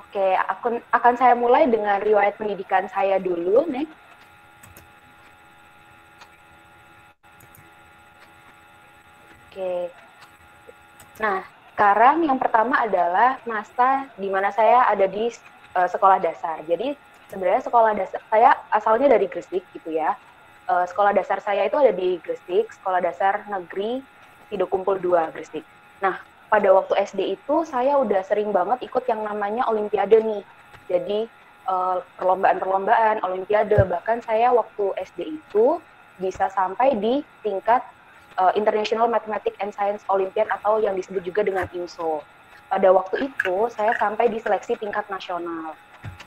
Oke, akan saya mulai dengan riwayat pendidikan saya dulu, nih. Oke. Nah, sekarang yang pertama adalah masa di mana saya ada di sekolah dasar. Jadi sebenarnya sekolah dasar saya asalnya dari Gresik gitu ya. Sekolah dasar saya itu ada di Gresik, Sekolah Dasar Negeri Sidokumpul 2 Gresik. Nah, pada waktu SD itu saya udah sering banget ikut yang namanya Olimpiade nih. Jadi perlombaan-perlombaan, Olimpiade, bahkan saya waktu SD itu bisa sampai di tingkat International Mathematics and Science Olympiad atau yang disebut juga dengan IMSO. Pada waktu itu saya sampai di seleksi tingkat nasional.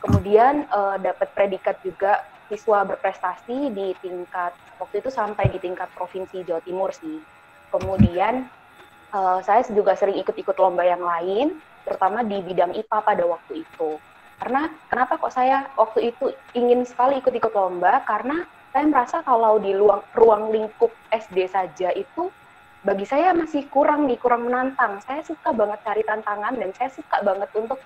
Kemudian dapat predikat juga siswa berprestasi di tingkat, waktu itu sampai di tingkat provinsi Jawa Timur sih. Kemudian saya juga sering ikut-ikut lomba yang lain, terutama di bidang IPA pada waktu itu. Karena kenapa kok saya waktu itu ingin sekali ikut-ikut lomba, karena saya merasa kalau di ruang lingkup SD saja itu bagi saya masih kurang menantang. Saya suka banget cari tantangan dan saya suka banget untuk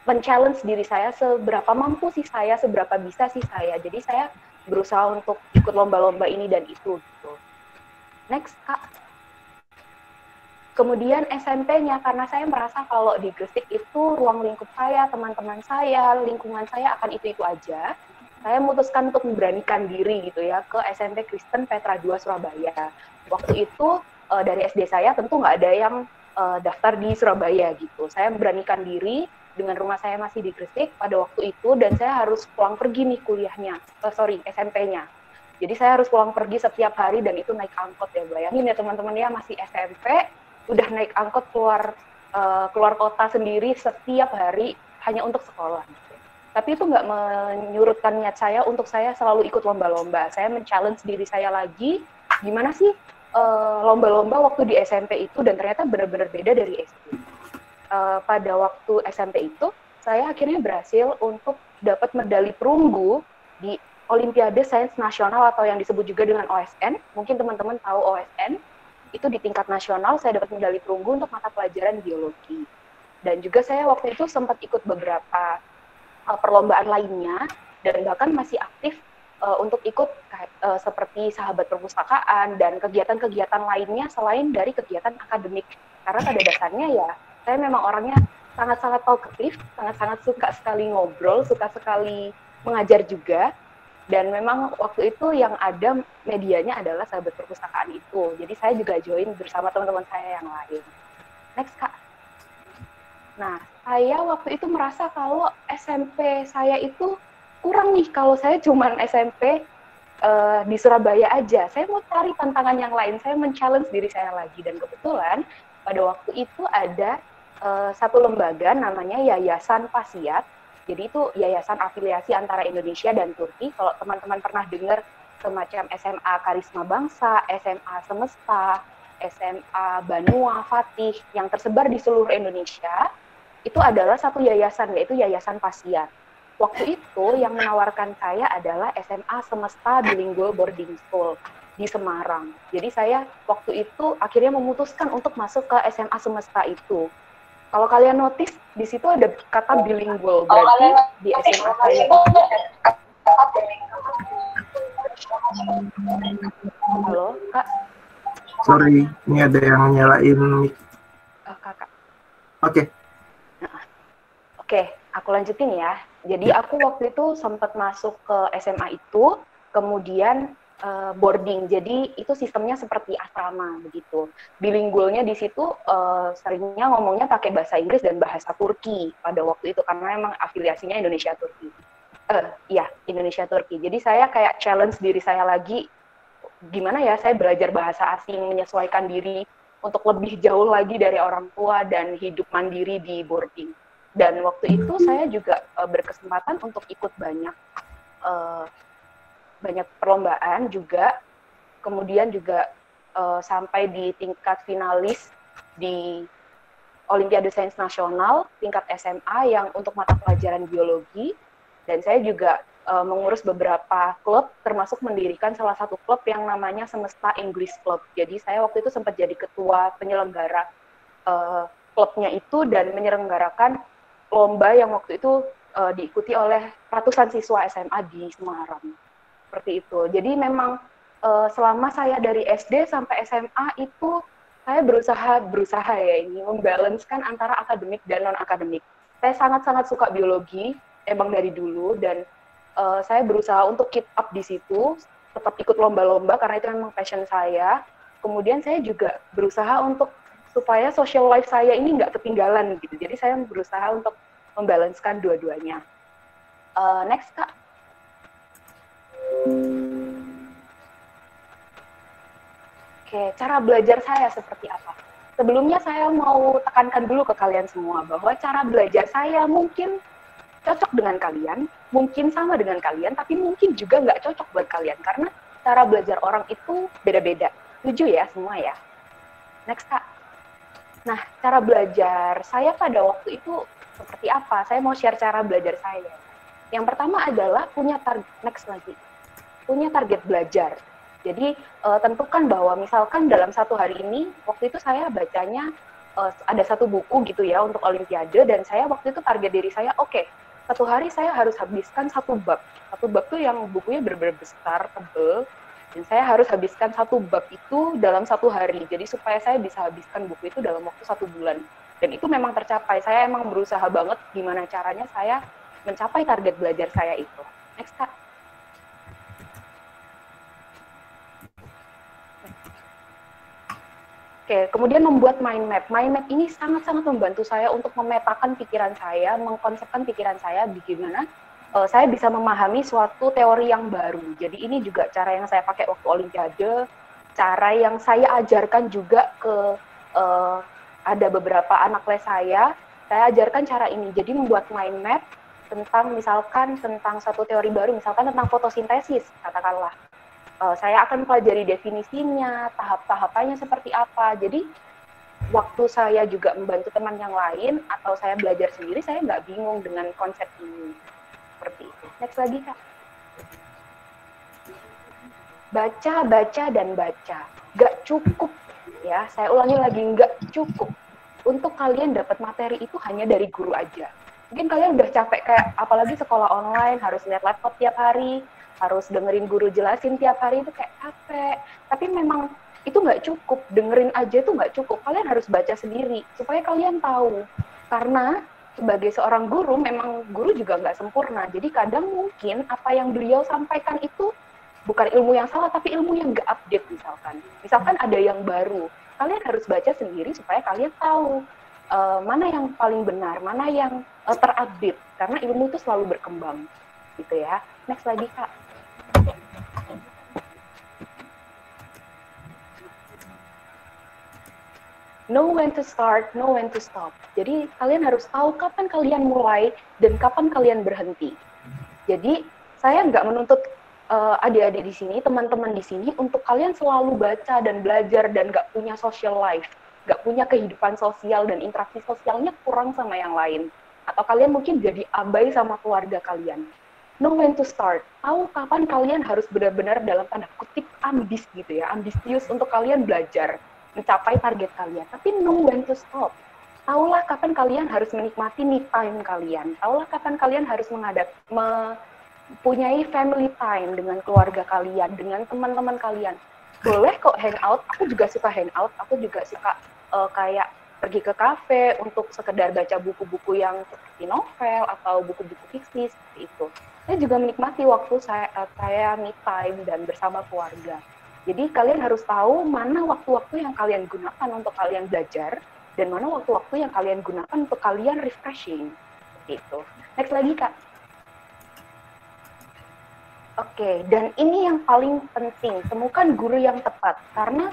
men-challenge diri saya, seberapa mampu sih saya, seberapa bisa sih saya. Jadi saya berusaha untuk ikut lomba-lomba ini dan itu gitu. Next, Kak. Kemudian SMP-nya, karena saya merasa kalau di Gresik itu ruang lingkup saya, teman-teman saya, lingkungan saya akan itu-itu aja. Saya memutuskan untuk memberanikan diri gitu ya ke SMP Kristen Petra II Surabaya. Waktu itu dari SD saya tentu nggak ada yang daftar di Surabaya gitu. Saya memberanikan diri dengan rumah saya masih di Gresik pada waktu itu dan saya harus pulang pergi nih kuliahnya, SMP-nya. Jadi saya harus pulang pergi setiap hari dan itu naik angkot ya, bayangin ya teman-teman ya, masih SMP udah naik angkot keluar kota sendiri setiap hari hanya untuk sekolah. Tapi itu nggak menyurutkan niat saya untuk saya selalu ikut lomba-lomba. Saya men-challenge diri saya lagi, gimana sih lomba-lomba waktu di SMP itu, dan ternyata benar-benar beda dari SD. Pada waktu SMP itu, saya akhirnya berhasil untuk dapat medali perunggu di Olimpiade Sains Nasional atau yang disebut juga dengan OSN. Mungkin teman-teman tahu OSN. Itu di tingkat nasional, saya dapat medali perunggu untuk mata pelajaran biologi. Dan juga saya waktu itu sempat ikut beberapa perlombaan lainnya dan bahkan masih aktif untuk ikut seperti sahabat perpustakaan dan kegiatan-kegiatan lainnya selain dari kegiatan akademik. Karena pada dasarnya ya saya memang orangnya sangat-sangat talkative, sangat-sangat suka sekali ngobrol, suka sekali mengajar juga. Dan memang waktu itu yang ada medianya adalah sahabat perpustakaan itu. Jadi saya juga join bersama teman-teman saya yang lain. Next, Kak. Nah, saya waktu itu merasa kalau SMP saya itu kurang nih kalau saya cuma SMP di Surabaya aja. Saya mau cari tantangan yang lain, saya men-challenge diri saya lagi. Dan kebetulan pada waktu itu ada satu lembaga namanya Yayasan Pasiat. Jadi itu yayasan afiliasi antara Indonesia dan Turki. Kalau teman-teman pernah dengar semacam SMA Karisma Bangsa, SMA Semesta, SMA Banua, Fatih, yang tersebar di seluruh Indonesia, itu adalah satu yayasan, yaitu Yayasan Pasiat. Waktu itu yang menawarkan saya adalah SMA Semesta Bilingual Boarding School di Semarang. Jadi saya waktu itu akhirnya memutuskan untuk masuk ke SMA Semesta itu. Kalau kalian notice, di situ ada kata bilingual, berarti di SMA saya itu... Halo, Kak? Sorry, ini ada yang nyalain mic. Kakak. Oke. Oke, aku lanjutin ya. Jadi aku waktu itu sempat masuk ke SMA itu, kemudian boarding. Jadi itu sistemnya seperti asrama begitu. Bilingualnya di situ seringnya ngomongnya pakai bahasa Inggris dan bahasa Turki pada waktu itu karena memang afiliasinya Indonesia Turki. Indonesia Turki. Jadi saya kayak challenge diri saya lagi, gimana ya saya belajar bahasa asing, menyesuaikan diri untuk lebih jauh lagi dari orang tua dan hidup mandiri di boarding. Dan waktu itu saya juga berkesempatan untuk ikut banyak perlombaan juga, kemudian juga sampai di tingkat finalis di Olimpiade Sains Nasional tingkat SMA yang untuk mata pelajaran biologi, dan saya juga mengurus beberapa klub, termasuk mendirikan salah satu klub yang namanya Semesta English Club. Jadi saya waktu itu sempat jadi ketua penyelenggara klubnya itu dan menyelenggarakan lomba yang waktu itu diikuti oleh ratusan siswa SMA di Semarang. Seperti itu. Jadi memang selama saya dari SD sampai SMA itu saya berusaha ya ini membalancekan antara akademik dan non akademik. Saya sangat-sangat suka biologi emang dari dulu, dan saya berusaha untuk keep up di situ, tetap ikut lomba-lomba karena itu memang passion saya. Kemudian saya juga berusaha untuk supaya social life saya ini nggak ketinggalan gitu. Jadi saya berusaha untuk membalancekan dua-duanya. Next Kak. Oke, cara belajar saya seperti apa? Sebelumnya saya mau tekankan dulu ke kalian semua bahwa cara belajar saya mungkin cocok dengan kalian, mungkin sama dengan kalian, tapi mungkin juga nggak cocok buat kalian, karena cara belajar orang itu beda-beda. Setuju ya semua ya? Next Kak. Nah, cara belajar saya pada waktu itu seperti apa? Saya mau share cara belajar saya. Yang pertama adalah punya target belajar. Jadi tentukan bahwa misalkan dalam satu hari ini, waktu itu saya bacanya ada satu buku gitu ya untuk Olimpiade, dan saya waktu itu target diri saya, oke, satu hari saya harus habiskan satu bab. Satu bab tuh yang bukunya benar-benar besar, tebel, dan saya harus habiskan satu bab itu dalam satu hari. Jadi supaya saya bisa habiskan buku itu dalam waktu 1 bulan. Dan itu memang tercapai. Saya emang berusaha banget gimana caranya saya mencapai target belajar saya itu. Next Kak. Oke, kemudian membuat mind map. Mind map ini sangat-sangat membantu saya untuk memetakan pikiran saya, mengkonsepkan pikiran saya bagaimana saya bisa memahami suatu teori yang baru. Jadi ini juga cara yang saya pakai waktu Olimpiade, cara yang saya ajarkan juga ke ada beberapa anak les saya ajarkan cara ini. Jadi membuat mind map tentang misalkan tentang satu teori baru, misalkan tentang fotosintesis, katakanlah. Saya akan pelajari definisinya, tahap-tahapannya seperti apa. Jadi waktu saya juga membantu teman yang lain atau saya belajar sendiri, saya nggak bingung dengan konsep ini. Seperti itu. Next lagi Kak. Baca, dan baca. Nggak cukup ya, saya ulangi lagi, nggak cukup. Untuk kalian dapat materi itu hanya dari guru aja. Mungkin kalian udah capek kayak apalagi sekolah online, harus lihat laptop tiap hari, harus dengerin guru jelasin tiap hari, itu kayak capek. Tapi memang itu nggak cukup, dengerin aja itu nggak cukup. Kalian harus baca sendiri, supaya kalian tahu. Karena sebagai seorang guru, memang guru juga nggak sempurna. Jadi kadang mungkin apa yang beliau sampaikan itu bukan ilmu yang salah, tapi ilmu yang nggak update misalkan. Misalkan ada yang baru, kalian harus baca sendiri supaya kalian tahu mana yang paling benar, mana yang terupdate. Karena ilmu itu selalu berkembang. Gitu ya. Next lagi Kak. Know when to start, know when to stop. Jadi kalian harus tahu kapan kalian mulai dan kapan kalian berhenti. Jadi saya nggak menuntut adik-adik di sini, teman-teman di sini untuk kalian selalu baca dan belajar dan nggak punya social life, nggak punya kehidupan sosial dan interaksi sosialnya kurang sama yang lain. Atau kalian mungkin jadi abai sama keluarga kalian. Know when to start. Tahu kapan kalian harus benar-benar dalam tanda kutip ambis gitu ya, ambisius untuk kalian belajar, mencapai target kalian. Tapi know when to stop. Tahulah kapan kalian harus menikmati me time kalian. Tahulah kapan kalian harus mempunyai family time dengan keluarga kalian, dengan teman-teman kalian. Boleh kok hangout, aku juga suka hangout, aku juga suka kayak pergi ke kafe untuk sekedar baca buku-buku yang seperti novel atau buku-buku fiksi seperti itu. Saya juga menikmati waktu saya me time dan bersama keluarga. Jadi kalian harus tahu mana waktu-waktu yang kalian gunakan untuk kalian belajar dan mana waktu-waktu yang kalian gunakan untuk kalian refreshing. Gitu. Next lagi Kak. Oke, dan ini yang paling penting, temukan guru yang tepat. Karena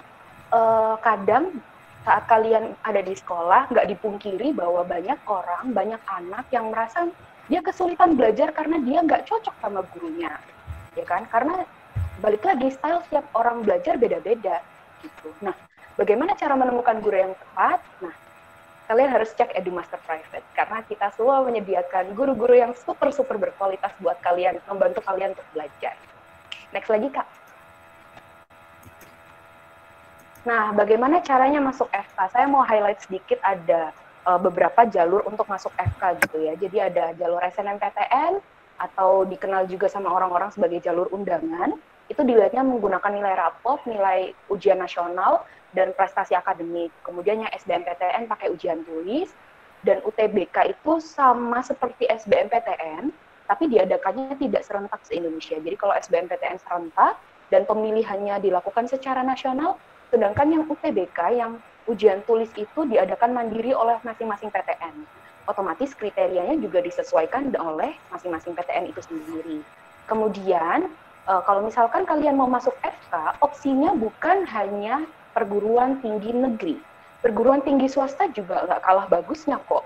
kadang saat kalian ada di sekolah, nggak dipungkiri bahwa banyak orang, banyak anak yang merasa dia kesulitan belajar karena dia nggak cocok sama gurunya, ya kan? Karena balik lagi style setiap orang belajar beda-beda, gitu. Nah, bagaimana cara menemukan guru yang tepat? Nah, kalian harus cek Edumaster Private karena kita semua menyediakan guru-guru yang super berkualitas buat kalian, membantu kalian untuk belajar. Next lagi Kak. Nah, bagaimana caranya masuk FK? Saya mau highlight sedikit, ada beberapa jalur untuk masuk FK gitu ya. Jadi ada jalur SNMPTN atau dikenal juga sama orang-orang sebagai jalur undangan. Itu dilihatnya menggunakan nilai rapot, nilai ujian nasional, dan prestasi akademik. Kemudian yang SBMPTN pakai ujian tulis, dan UTBK itu sama seperti SBMPTN, tapi diadakannya tidak serentak se-Indonesia. Jadi kalau SBMPTN serentak, dan pemilihannya dilakukan secara nasional, sedangkan yang UTBK, yang ujian tulis itu diadakan mandiri oleh masing-masing PTN. Otomatis kriterianya juga disesuaikan oleh masing-masing PTN itu sendiri. Kemudian, kalau misalkan kalian mau masuk FK, opsinya bukan hanya perguruan tinggi negeri. Perguruan tinggi swasta juga nggak kalah bagusnya kok.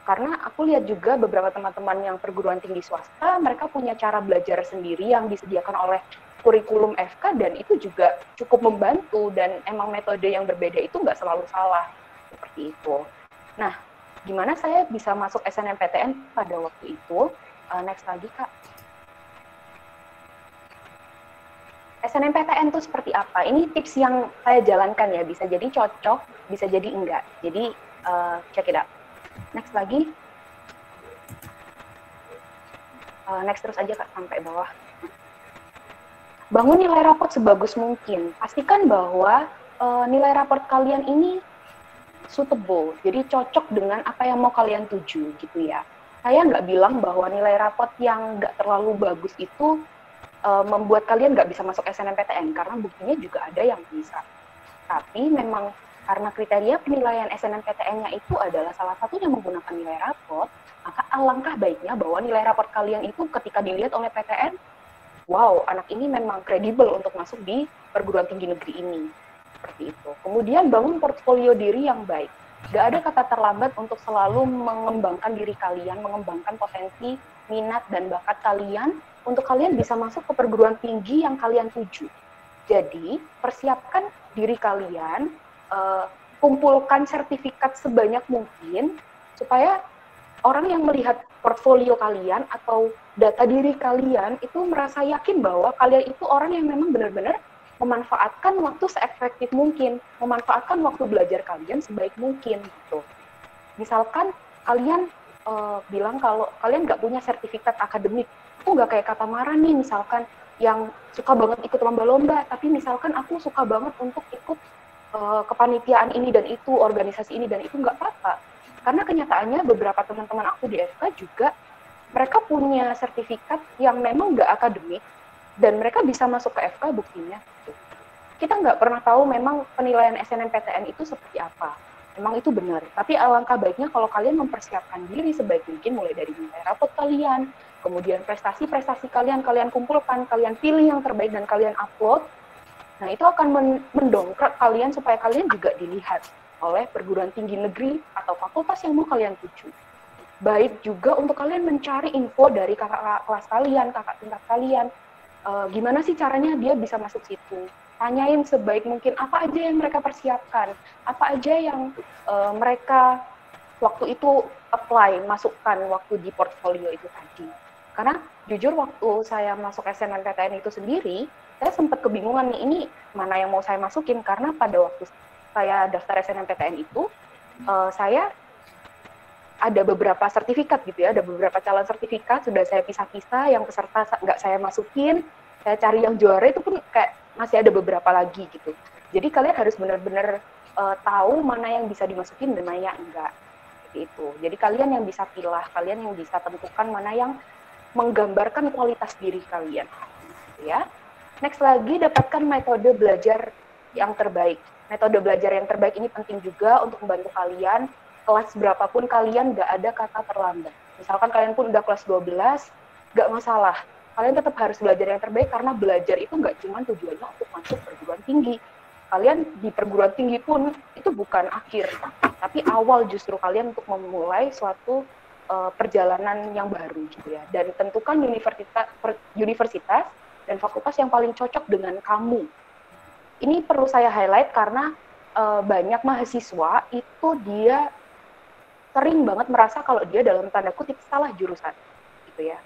Karena aku lihat juga beberapa teman-teman yang perguruan tinggi swasta, mereka punya cara belajar sendiri yang disediakan oleh kurikulum FK, dan itu juga cukup membantu, dan emang metode yang berbeda itu nggak selalu salah, seperti itu. Nah, gimana saya bisa masuk SNMPTN pada waktu itu? Next lagi, Kak. SNMPTN itu seperti apa? Ini tips yang saya jalankan ya, bisa jadi cocok, bisa jadi enggak. Jadi, check it out. Next lagi. Next terus aja, Kak, sampai bawah. Bangun nilai raport sebagus mungkin. Pastikan bahwa nilai raport kalian ini suitable, jadi cocok dengan apa yang mau kalian tuju gitu ya. Saya nggak bilang bahwa nilai raport yang nggak terlalu bagus itu membuat kalian nggak bisa masuk SNMPTN, karena buktinya juga ada yang bisa. Tapi memang karena kriteria penilaian SNMPTN-nya itu adalah salah satunya menggunakan nilai raport, maka alangkah baiknya bahwa nilai raport kalian itu ketika dilihat oleh PTN, wow, anak ini memang kredibel untuk masuk di perguruan tinggi negeri ini. Seperti itu. Kemudian bangun portfolio diri yang baik. Gak ada kata terlambat untuk selalu mengembangkan diri kalian, mengembangkan potensi, minat, dan bakat kalian, untuk kalian bisa masuk ke perguruan tinggi yang kalian tuju. Jadi, persiapkan diri kalian, kumpulkan sertifikat sebanyak mungkin, supaya orang yang melihat portfolio kalian atau data diri kalian itu merasa yakin bahwa kalian itu orang yang memang benar-benar memanfaatkan waktu seefektif mungkin, memanfaatkan waktu belajar kalian sebaik mungkin gitu. Misalkan kalian bilang kalau kalian nggak punya sertifikat akademik, aku nggak kayak kata Mara nih, misalkan yang suka banget ikut lomba-lomba, tapi misalkan aku suka banget untuk ikut kepanitiaan ini dan itu, organisasi ini dan itu, nggak apa-apa. Karena kenyataannya beberapa teman-teman aku di FK juga, mereka punya sertifikat yang memang nggak akademik, dan mereka bisa masuk ke FK buktinya. Kita nggak pernah tahu memang penilaian SNMPTN itu seperti apa. Memang itu benar. Tapi alangkah baiknya kalau kalian mempersiapkan diri sebaik mungkin, mulai dari nilai rapot kalian, kemudian prestasi-prestasi kalian kumpulkan, kalian pilih yang terbaik dan kalian upload. Nah, itu akan mendongkrak kalian supaya kalian juga dilihat oleh perguruan tinggi negeri atau fakultas yang mau kalian tuju. Baik juga untuk kalian mencari info dari kakak kelas kalian, kakak tingkat kalian. Gimana sih caranya dia bisa masuk situ? Tanyain sebaik mungkin apa aja yang mereka persiapkan, apa aja yang mereka waktu itu apply, masukkan waktu di portfolio itu tadi. Karena jujur waktu saya masuk SNMPTN itu sendiri, saya sempat kebingungan nih, ini mana yang mau saya masukin, karena pada waktu saya daftar SNMPTN itu, saya ada beberapa sertifikat gitu ya, ada beberapa calon sertifikat, sudah saya pisah-pisah, yang peserta nggak saya masukin, saya cari yang juara itu pun kayak masih ada beberapa lagi gitu. Jadi kalian harus benar-benar tahu mana yang bisa dimasukin dan mana yang enggak. Seperti itu. Jadi kalian yang bisa pilih, kalian yang bisa tentukan mana yang menggambarkan kualitas diri kalian. Ya. Next lagi, dapatkan metode belajar yang terbaik. Metode belajar yang terbaik ini penting juga untuk membantu kalian. Kelas berapapun kalian, nggak ada kata terlambat. Misalkan kalian pun udah kelas 12, nggak masalah. Kalian tetap harus belajar yang terbaik, karena belajar itu nggak cuma tujuannya untuk masuk perguruan tinggi. Kalian di perguruan tinggi pun itu bukan akhir, tapi awal justru kalian untuk memulai suatu perjalanan yang baru gitu ya. Dan tentukan universitas dan fakultas yang paling cocok dengan kamu. Ini perlu saya highlight karena banyak mahasiswa itu dia sering banget merasa kalau dia dalam tanda kutip salah jurusan gitu ya.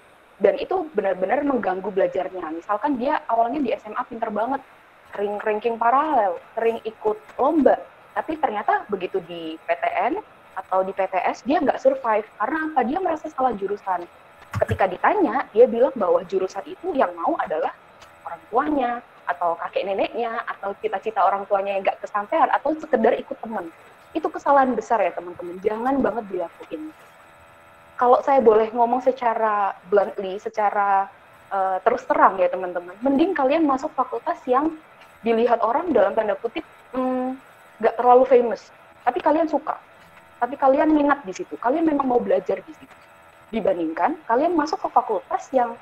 Dan itu benar-benar mengganggu belajarnya. Misalkan dia awalnya di SMA pinter banget, sering ranking paralel, sering ikut lomba, tapi ternyata begitu di PTN atau di PTS, dia nggak survive. Karena apa? Dia merasa salah jurusan. Ketika ditanya, dia bilang bahwa jurusan itu yang mau adalah orang tuanya, atau kakek neneknya, atau cita-cita orang tuanya yang nggak kesampaian, atau sekedar ikut teman. Itu kesalahan besar ya teman-teman, jangan banget dilakuin. Kalau saya boleh ngomong secara bluntly, secara terus terang ya teman-teman, mending kalian masuk fakultas yang dilihat orang dalam tanda kutip nggak terlalu famous, tapi kalian suka, tapi kalian minat di situ, kalian memang mau belajar di situ, dibandingkan kalian masuk ke fakultas yang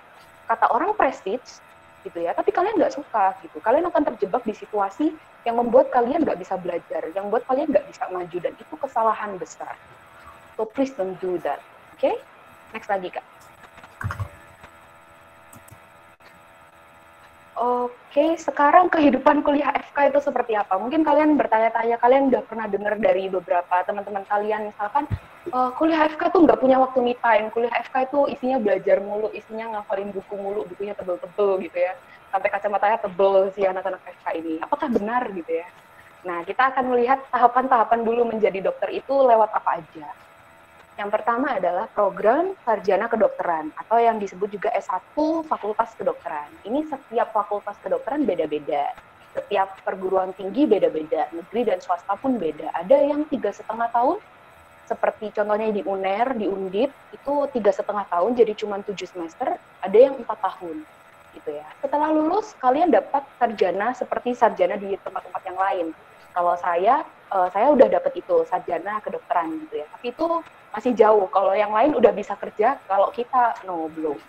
kata orang prestige gitu ya, tapi kalian nggak suka gitu, kalian akan terjebak di situasi yang membuat kalian nggak bisa belajar, yang membuat kalian nggak bisa maju, dan itu kesalahan besar. So please don't do that. Oke? Next lagi Kak. Oke, sekarang kehidupan kuliah FK itu seperti apa? Mungkin kalian bertanya-tanya, kalian udah pernah dengar dari beberapa teman-teman kalian, misalkan kuliah FK tuh nggak punya waktu me time, kuliah FK itu isinya belajar mulu, isinya ngafalin buku mulu, bukunya tebel-tebel gitu ya, sampai kacamatanya tebel si anak-anak FK ini. Apakah benar gitu ya? Nah, kita akan melihat tahapan-tahapan dulu menjadi dokter itu lewat apa aja. Yang pertama adalah program sarjana kedokteran atau yang disebut juga S1 Fakultas Kedokteran. Ini setiap fakultas kedokteran beda-beda. Setiap perguruan tinggi beda-beda, negeri dan swasta pun beda. Ada yang 3,5 tahun, seperti contohnya di UNER, di Undip, itu 3,5 tahun, jadi cuma 7 semester. Ada yang 4 tahun, gitu ya. Setelah lulus, kalian dapat sarjana seperti sarjana di tempat-tempat yang lain. Kalau saya udah dapat itu, sarjana kedokteran gitu ya. Tapi itu masih jauh, kalau yang lain udah bisa kerja, kalau kita no, belum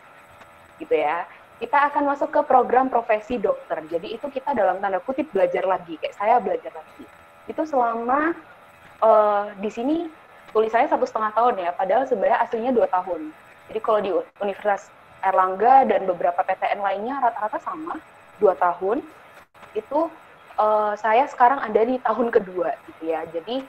gitu ya. Kita akan masuk ke program profesi dokter, jadi itu kita dalam tanda kutip belajar lagi, kayak saya belajar lagi itu selama di sini tulisannya 1,5 tahun ya, padahal sebenarnya aslinya 2 tahun. Jadi kalau di Universitas Airlangga dan beberapa PTN lainnya rata-rata sama 2 tahun. Itu saya sekarang ada di tahun kedua gitu ya, jadi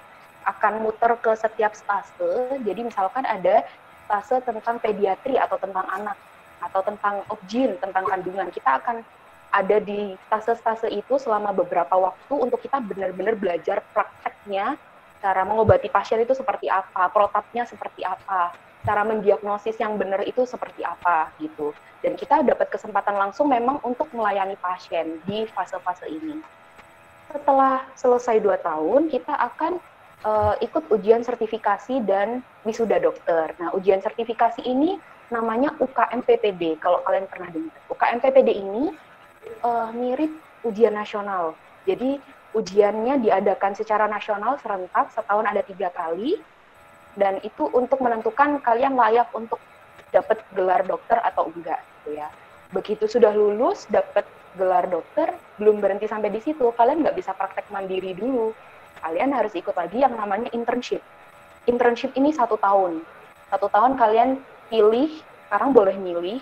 akan muter ke setiap stase. Jadi misalkan ada stase tentang pediatri atau tentang anak, atau tentang obgyn, tentang kandungan. Kita akan ada di stase-stase itu selama beberapa waktu untuk kita benar-benar belajar prakteknya, cara mengobati pasien itu seperti apa, protapnya seperti apa, cara mendiagnosis yang benar itu seperti apa gitu. Dan kita dapat kesempatan langsung memang untuk melayani pasien di fase-fase ini. Setelah selesai 2 tahun, kita akan ikut ujian sertifikasi dan wisuda dokter. Nah, ujian sertifikasi ini namanya UKMPPD, kalau kalian pernah dengar. UKMPPD ini mirip ujian nasional. Jadi, ujiannya diadakan secara nasional serentak, setahun ada 3 kali, dan itu untuk menentukan kalian layak untuk dapat gelar dokter atau enggak, gitu ya. Begitu sudah lulus, dapat gelar dokter, belum berhenti sampai di situ, kalian nggak bisa praktek mandiri dulu. Kalian harus ikut lagi yang namanya internship. Internship ini 1 tahun. 1 tahun kalian pilih, sekarang boleh milih,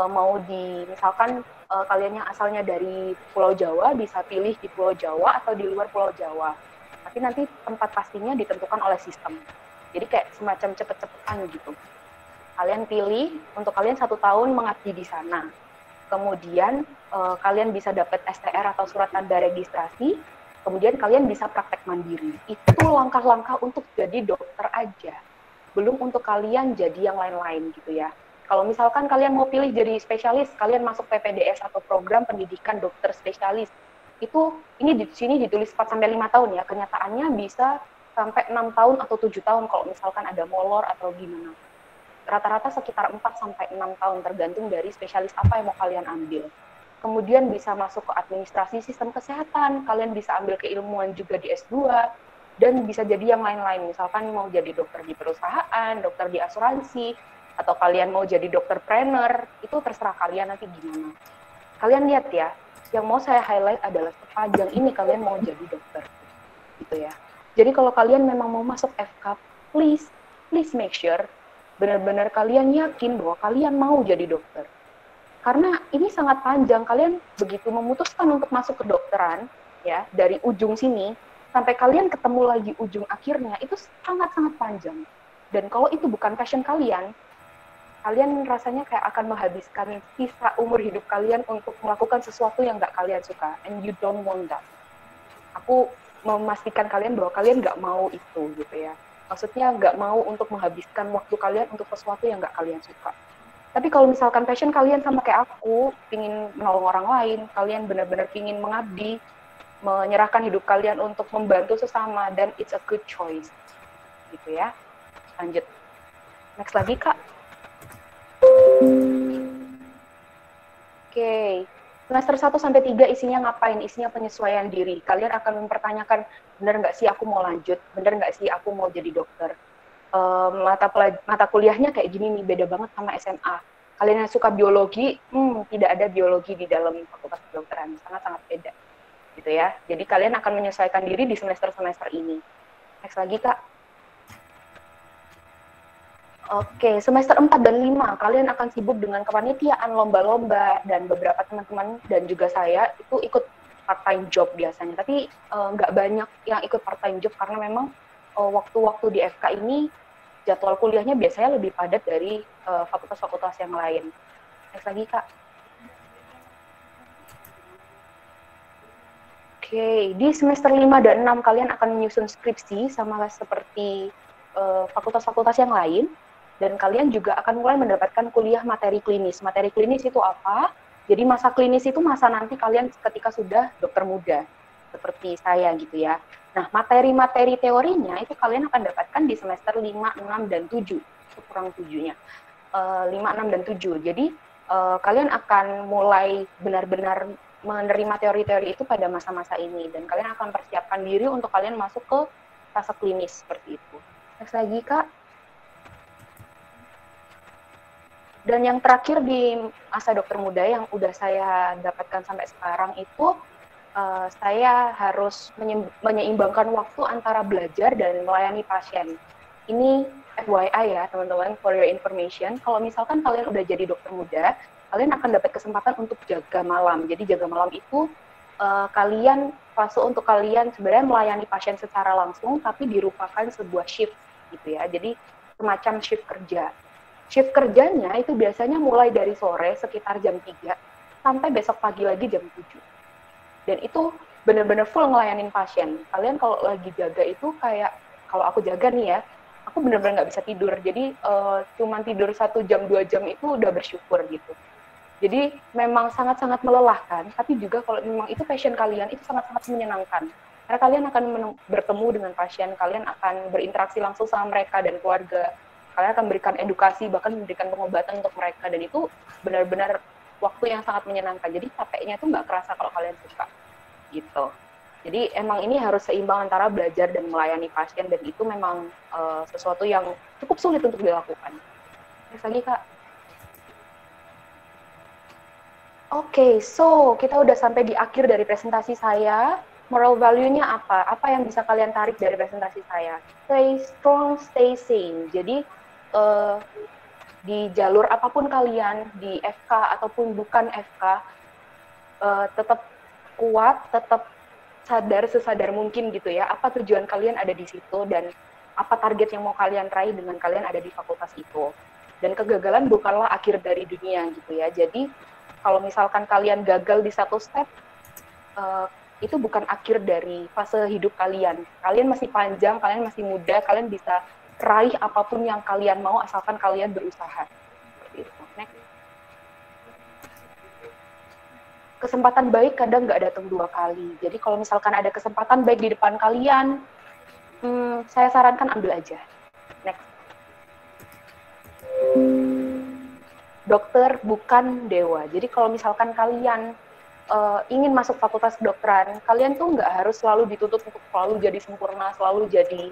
mau di, misalkan kalian yang asalnya dari Pulau Jawa, bisa pilih di Pulau Jawa atau di luar Pulau Jawa. Tapi nanti tempat pastinya ditentukan oleh sistem. Jadi kayak semacam cepet-cepetan gitu. Kalian pilih, untuk kalian 1 tahun mengabdi di sana. Kemudian kalian bisa dapat STR atau surat tanda registrasi, kemudian kalian bisa praktek mandiri. Itu langkah-langkah untuk jadi dokter aja. Belum untuk kalian jadi yang lain-lain gitu ya. Kalau misalkan kalian mau pilih jadi spesialis, kalian masuk PPDS atau program pendidikan dokter spesialis. Itu ini di sini ditulis 4-5 tahun ya. Kenyataannya bisa sampai 6 tahun atau 7 tahun kalau misalkan ada molor atau gimana. Rata-rata sekitar 4-6 tahun tergantung dari spesialis apa yang mau kalian ambil. Kemudian bisa masuk ke administrasi sistem kesehatan, kalian bisa ambil keilmuan juga di S2, dan bisa jadi yang lain-lain, misalkan mau jadi dokter di perusahaan, dokter di asuransi, atau kalian mau jadi dokterpreneur, itu terserah kalian nanti gimana. Kalian lihat ya, yang mau saya highlight adalah sepanjang ini kalian mau jadi dokter, gitu ya. Jadi kalau kalian memang mau masuk FK, please make sure, benar-benar kalian yakin bahwa kalian mau jadi dokter. Karena ini sangat panjang, kalian begitu memutuskan untuk masuk ke kedokteran, ya, dari ujung sini, sampai kalian ketemu lagi ujung akhirnya, itu sangat-sangat panjang. Dan kalau itu bukan passion kalian rasanya kayak akan menghabiskan sisa umur hidup kalian untuk melakukan sesuatu yang nggak kalian suka, and you don't want that. Aku memastikan kalian bahwa kalian nggak mau itu, gitu ya. Maksudnya nggak mau untuk menghabiskan waktu kalian untuk sesuatu yang nggak kalian suka. Tapi kalau misalkan passion kalian sama kayak aku, pingin menolong orang lain, kalian benar-benar pingin mengabdi, menyerahkan hidup kalian untuk membantu sesama, dan it's a good choice. Gitu ya. Lanjut. Next lagi, Kak. Oke. Semester 1 sampai 3 isinya ngapain? Isinya penyesuaian diri. Kalian akan mempertanyakan, bener nggak sih aku mau lanjut? Bener nggak sih aku mau jadi dokter? Mata kuliahnya kayak gini nih, beda banget sama SMA. Kalian yang suka biologi, tidak ada biologi di dalam fakultas kedokteran, sangat-sangat beda, gitu ya. Jadi kalian akan menyesuaikan diri di semester-semester ini. Next lagi, Kak. Oke, semester 4 dan 5, kalian akan sibuk dengan kepanitiaan, lomba-lomba, dan beberapa teman-teman, dan juga saya, itu ikut part-time job biasanya. Tapi nggak banyak yang ikut part-time job, karena memang waktu-waktu di FK ini, jadwal kuliahnya biasanya lebih padat dari fakultas-fakultas yang lain. Next lagi, Kak. Oke, di semester 5 dan 6, kalian akan menyusun skripsi, sama seperti fakultas-fakultas yang lain. Dan kalian juga akan mulai mendapatkan kuliah materi klinis. Materi klinis itu apa? Jadi masa klinis itu masa nanti kalian ketika sudah dokter muda, seperti saya gitu ya. Nah, materi-materi teorinya itu kalian akan dapatkan di semester 5, 6, dan 7. Itu kurang 7-nya. 5, 6, dan 7. Jadi, kalian akan mulai benar-benar menerima teori-teori itu pada masa-masa ini. Dan kalian akan persiapkan diri untuk kalian masuk ke fase klinis seperti itu. Next lagi, Kak. Dan yang terakhir di masa dokter muda yang udah saya dapatkan sampai sekarang itu, saya harus menyeimbangkan waktu antara belajar dan melayani pasien. Ini FYI ya teman-teman, for your information, kalau misalkan kalian udah jadi dokter muda, kalian akan dapat kesempatan untuk jaga malam. Jadi jaga malam itu fase untuk kalian sebenarnya melayani pasien secara langsung, tapi dirupakan sebuah shift gitu ya. Jadi semacam shift kerja. Shift kerjanya itu biasanya mulai dari sore sekitar jam 3 sampai besok pagi lagi jam 7. Dan itu benar-benar full ngelayanin pasien. Kalian kalau lagi jaga itu kayak, kalau aku jaga nih ya, aku benar-benar nggak bisa tidur. Jadi cuman tidur 1 jam, 2 jam itu udah bersyukur gitu. Jadi memang sangat-sangat melelahkan, tapi juga kalau memang itu passion kalian, itu sangat-sangat menyenangkan. Karena kalian akan bertemu dengan pasien, kalian akan berinteraksi langsung sama mereka dan keluarga. Kalian akan memberikan edukasi, bahkan memberikan pengobatan untuk mereka, dan itu benar-benar waktu yang sangat menyenangkan. Jadi capeknya itu nggak kerasa kalau kalian suka, gitu. Jadi emang ini harus seimbang antara belajar dan melayani pasien, dan itu memang sesuatu yang cukup sulit untuk dilakukan. Terus lagi, Kak. Oke, so kita udah sampai di akhir dari presentasi saya. Moral value-nya apa? Apa yang bisa kalian tarik dari presentasi saya? Stay strong, stay sane. Jadi di jalur apapun kalian, di FK ataupun bukan FK, tetap kuat, tetap sadar sesadar mungkin gitu ya, apa tujuan kalian ada di situ, dan apa target yang mau kalian raih dengan kalian ada di fakultas itu. Dan kegagalan bukanlah akhir dari dunia gitu ya. Jadi kalau misalkan kalian gagal di satu step, itu bukan akhir dari fase hidup kalian. Kalian masih panjang, kalian masih muda, kalian bisa raih apapun yang kalian mau asalkan kalian berusaha. Seperti itu. Next. Kesempatan baik kadang nggak datang 2 kali. Jadi kalau misalkan ada kesempatan baik di depan kalian, saya sarankan ambil aja. Next. Dokter bukan dewa. Jadi kalau misalkan kalian ingin masuk fakultas kedokteran, kalian tuh nggak harus selalu dituntut untuk selalu jadi sempurna, selalu jadi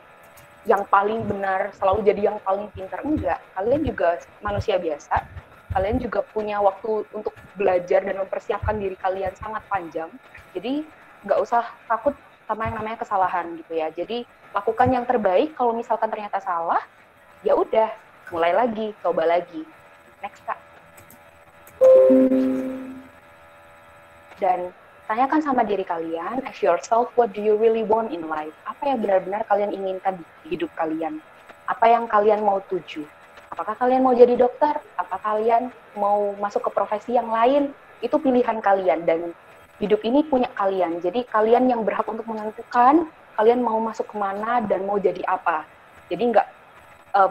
yang paling benar, selalu jadi yang paling pintar. Enggak, kalian juga manusia biasa, kalian juga punya waktu untuk belajar dan mempersiapkan diri kalian sangat panjang. Jadi nggak usah takut sama yang namanya kesalahan gitu ya. Jadi lakukan yang terbaik. Kalau misalkan ternyata salah, ya udah, mulai lagi, coba lagi. Next, Kak. Dan tanyakan sama diri kalian, ask yourself, what do you really want in life? Apa yang benar-benar kalian inginkan di hidup kalian? Apa yang kalian mau tuju? Apakah kalian mau jadi dokter? Apa kalian mau masuk ke profesi yang lain? Itu pilihan kalian, dan hidup ini punya kalian. Jadi kalian yang berhak untuk menentukan kalian mau masuk kemana dan mau jadi apa. Jadi nggak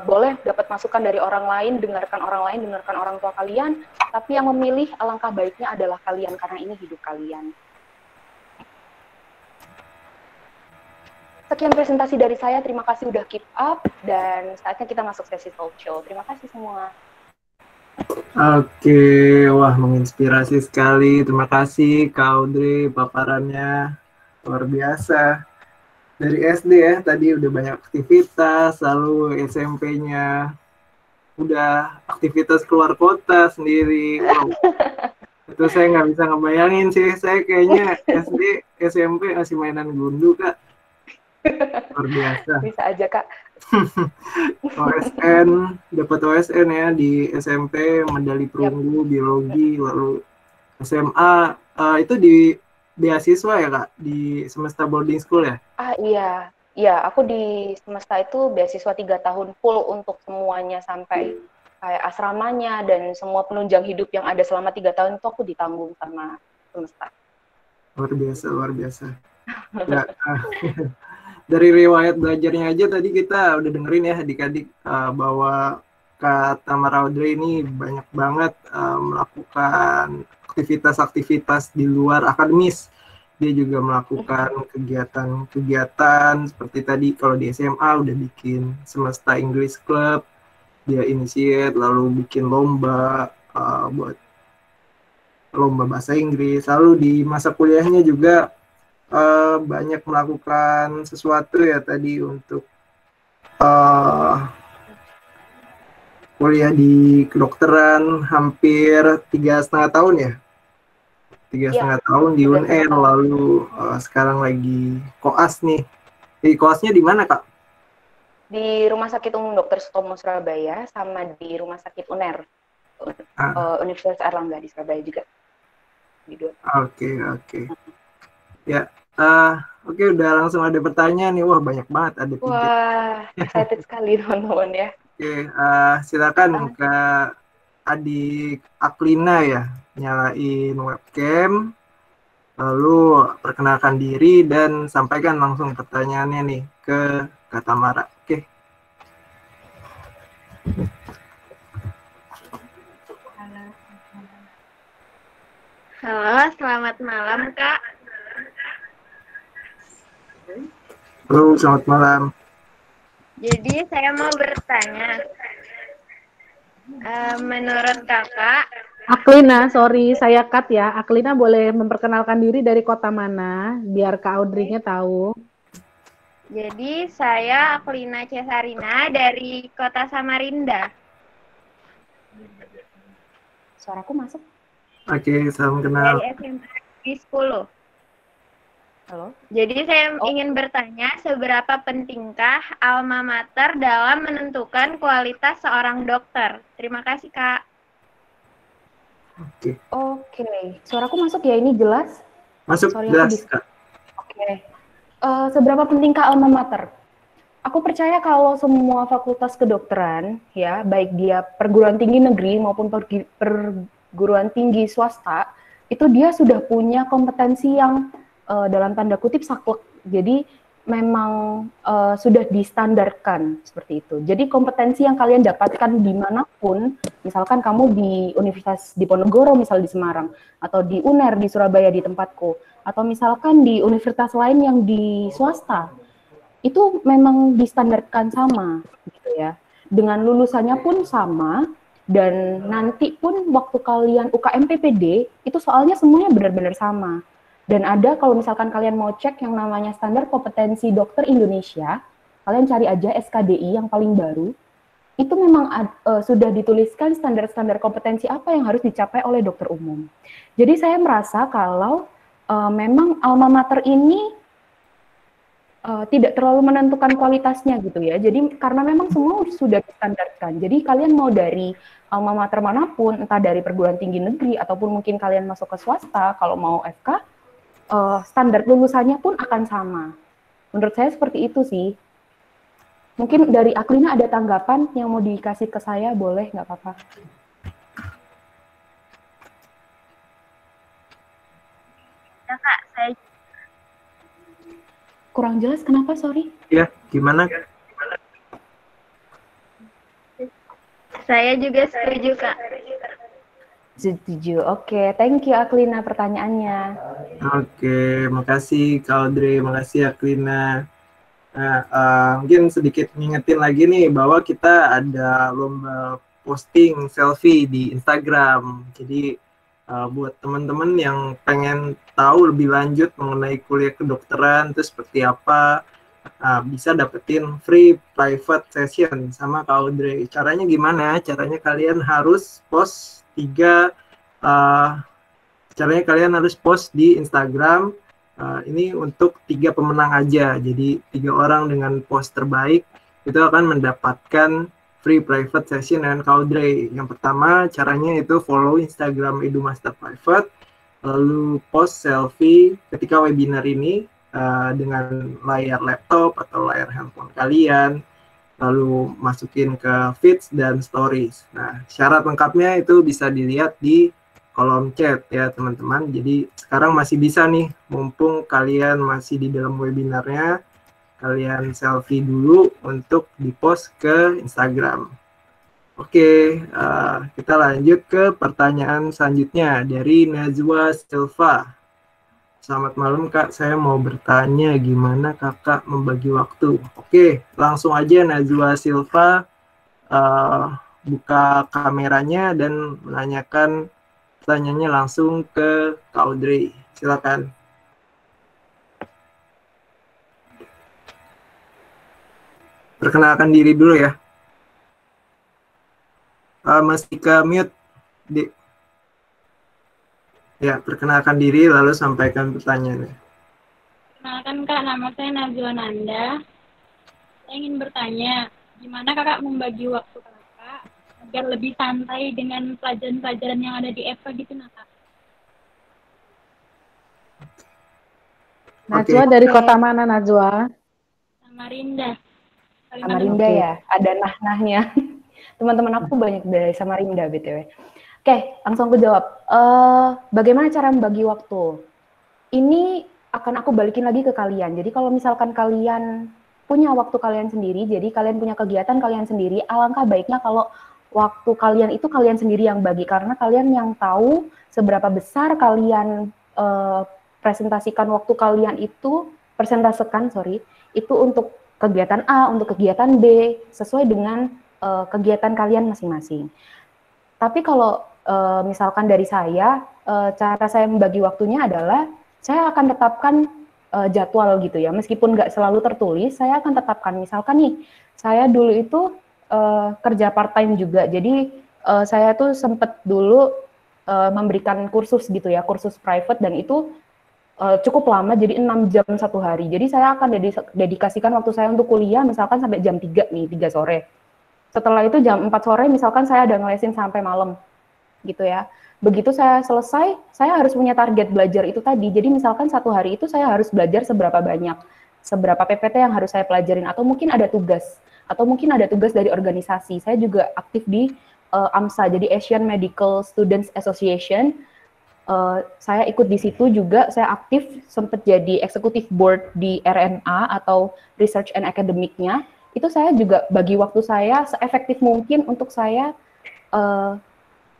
boleh dapat masukan dari orang lain, dengarkan orang tua kalian, tapi yang memilih alangkah baiknya adalah kalian, karena ini hidup kalian. Sekian presentasi dari saya, terima kasih udah keep up, dan saatnya kita masuk sesi talk show. Terima kasih semua. Oke, wah menginspirasi sekali. Terima kasih Kak Audrey, paparannya luar biasa. Dari SD ya, tadi udah banyak aktivitas, lalu SMP-nya udah aktivitas keluar kota sendiri. Wow, itu saya nggak bisa ngebayangin sih. Saya kayaknya SD, SMP masih mainan gundu, Kak. Luar biasa. Bisa aja, Kak. OSN, dapat OSN ya di SMP, medali perunggu, biologi, lalu SMA, itu di beasiswa ya Kak, di Semesta Boarding School ya? Iya. Iya, aku di Semesta itu beasiswa 3 tahun full untuk semuanya, sampai kayak asramanya dan semua penunjang hidup yang ada selama 3 tahun itu aku ditanggung sama Semesta. Luar biasa, luar biasa. Ya, dari riwayat belajarnya aja tadi kita udah dengerin ya adik-adik bahwa Kak Tamara Audrey ini banyak banget melakukan aktivitas-aktivitas di luar akademis. Dia juga melakukan kegiatan-kegiatan seperti tadi kalau di SMA udah bikin Semesta English Club, dia initiate lalu bikin lomba buat lomba bahasa Inggris. Lalu di masa kuliahnya juga banyak melakukan sesuatu ya tadi untuk kuliah di kedokteran hampir 3,5 tahun ya, 3,5 tahun di UNR, lalu sekarang lagi koas nih. Di koasnya di mana Kak? Di Rumah Sakit Umum Dr. Sutomo Surabaya sama di Rumah Sakit UNER, Universitas Airlangga di Surabaya juga. Oke. Ya, oke udah langsung ada pertanyaan nih. Wah banyak banget, ada 3. Wah, excited sekali teman-teman ya. Oke, silakan Kak Adik Aklina ya, nyalain webcam, lalu perkenalkan diri dan sampaikan langsung pertanyaannya nih ke Kak Tamara. Oke. Halo, selamat malam Kak. Halo, selamat malam. Jadi saya mau bertanya, menurut Kakak, Aklina, sorry saya cut ya. Aklina boleh memperkenalkan diri dari kota mana, biar Kak Audrey-nya tahu. Jadi saya Aklina Cesarina dari kota Samarinda. Suaraku masuk? Oke, salam kenal. Dari SMP Negeri 10. Halo. Jadi saya ingin bertanya, seberapa pentingkah alma mater dalam menentukan kualitas seorang dokter? Terima kasih Kak. Oke. Suaraku masuk ya, ini jelas? Masuk, jelas Kak. Oke. Seberapa pentingkah alma mater? Aku percaya kalau semua fakultas kedokteran, ya, baik dia perguruan tinggi negeri maupun perguruan tinggi swasta, itu dia sudah punya kompetensi yang dalam tanda kutip saklek. Jadi memang sudah distandarkan seperti itu. Jadi kompetensi yang kalian dapatkan dimanapun, misalkan kamu di Universitas Diponegoro, misal di Semarang, atau di UNER di Surabaya di tempatku, atau misalkan di universitas lain yang di swasta, itu memang distandarkan sama, gitu ya. Dengan lulusannya pun sama, dan nanti pun waktu kalian UKM PPD, itu soalnya semuanya benar-benar sama. Dan ada kalau misalkan kalian mau cek yang namanya standar kompetensi dokter Indonesia, kalian cari aja SKDI yang paling baru, itu memang sudah dituliskan standar-standar kompetensi apa yang harus dicapai oleh dokter umum. Jadi saya merasa kalau memang alma mater ini tidak terlalu menentukan kualitasnya gitu ya. Jadi karena memang semua sudah distandarkan. Jadi kalian mau dari alma mater manapun, entah dari perguruan tinggi negeri ataupun mungkin kalian masuk ke swasta, kalau mau FK, standar lulusannya pun akan sama. Menurut saya seperti itu sih. Mungkin dari Aklina ada tanggapan yang mau dikasih ke saya, boleh, nggak apa-apa. Ya Kak, saya kurang jelas kenapa, sorry. Ya, gimana? Saya juga setuju, Kak. Setuju. Oke, thank you Aklina pertanyaannya. Oke, makasih Kak Audrey, makasih Aklina. Nah, mungkin sedikit ngingetin lagi nih bahwa kita ada lomba posting selfie di Instagram. Jadi buat teman-teman yang pengen tahu lebih lanjut mengenai kuliah kedokteran itu seperti apa, bisa dapetin free private session sama Kak Audrey. Caranya gimana? Caranya kalian harus post 3 caranya kalian harus post di Instagram. Ini untuk 3 pemenang aja. Jadi 3 orang dengan post terbaik itu akan mendapatkan free private session dengan Kak Audrey. Yang pertama caranya itu follow Instagram Edumaster Private, lalu post selfie ketika webinar ini dengan layar laptop atau layar handphone kalian, lalu masukin ke feeds dan stories. Nah, syarat lengkapnya itu bisa dilihat di kolom chat ya teman-teman. Jadi sekarang masih bisa nih, mumpung kalian masih di dalam webinarnya, kalian selfie dulu untuk di-post ke Instagram. Oke, kita lanjut ke pertanyaan selanjutnya dari Najwa Silva. Selamat malam Kak, saya mau bertanya gimana Kakak membagi waktu. Oke, langsung aja Najwa Silva buka kameranya dan menanyakan pertanyaannya langsung ke Kak Audrey. Silakan. Perkenalkan diri dulu ya. Masih ke mute, Dik. Ya, perkenalkan diri lalu sampaikan pertanyaannya. Perkenalkan Kak, nama saya Najwa Nanda. Saya ingin bertanya, gimana Kakak membagi waktu Kakak agar lebih santai dengan pelajaran-pelajaran yang ada di FK gitu, nah Kak? Najwa dari kota mana, Najwa? Samarinda. Samarinda ya, ada nah-nahnya. Teman-teman aku banyak dari Samarinda BTW. Oke, langsung aku jawab. Bagaimana cara membagi waktu? Ini akan aku balikin lagi ke kalian. Jadi kalau misalkan kalian punya waktu kalian sendiri, jadi kalian punya kegiatan kalian sendiri, alangkah baiknya kalau waktu kalian itu kalian sendiri yang bagi, karena kalian yang tahu seberapa besar kalian presentasikan waktu kalian itu, itu untuk kegiatan A, untuk kegiatan B, sesuai dengan kegiatan kalian masing-masing. Tapi kalau misalkan dari saya, cara saya membagi waktunya adalah saya akan tetapkan jadwal gitu ya, meskipun nggak selalu tertulis, saya akan tetapkan. Misalkan nih, saya dulu itu kerja part-time juga, jadi saya tuh sempat dulu memberikan kursus gitu ya, kursus private, dan itu cukup lama, jadi 6 jam satu hari. Jadi saya akan dedikasikan waktu saya untuk kuliah, misalkan sampai jam 3 nih, 3 sore. Setelah itu jam 4 sore misalkan saya ada ngelesin sampai malam gitu ya. Begitu saya selesai, saya harus punya target belajar itu tadi. Jadi misalkan satu hari itu saya harus belajar seberapa banyak, seberapa PPT yang harus saya pelajarin, atau mungkin ada tugas, dari organisasi. Saya juga aktif di AMSA, jadi Asian Medical Students Association. Saya ikut di situ juga, saya aktif, sempat jadi executive board di RNA atau Research and Academic-nya. Itu saya juga bagi waktu saya seefektif mungkin untuk saya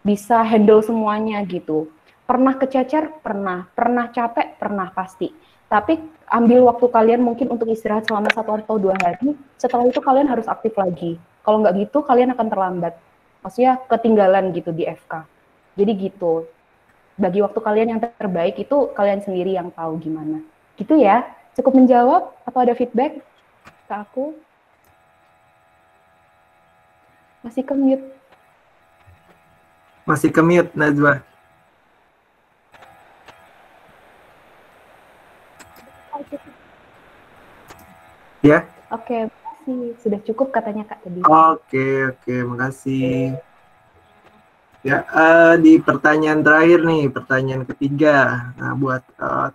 bisa handle semuanya gitu. Pernah kececer? Pernah. Pernah capek? Pernah pasti. Tapi ambil waktu kalian mungkin untuk istirahat selama 1 atau 2 hari, setelah itu kalian harus aktif lagi. Kalau nggak gitu, kalian akan terlambat. Maksudnya ketinggalan gitu di FK. Jadi gitu. Bagi waktu kalian yang terbaik itu kalian sendiri yang tahu gimana. Gitu ya. Cukup menjawab atau ada feedback ke aku? Masih ke mute. Masih ke mute, Najwa. Ya? Oke, makasih. Sudah cukup katanya Kak tadi. Oke, makasih. Ya, di pertanyaan terakhir nih, pertanyaan ketiga. Nah, buat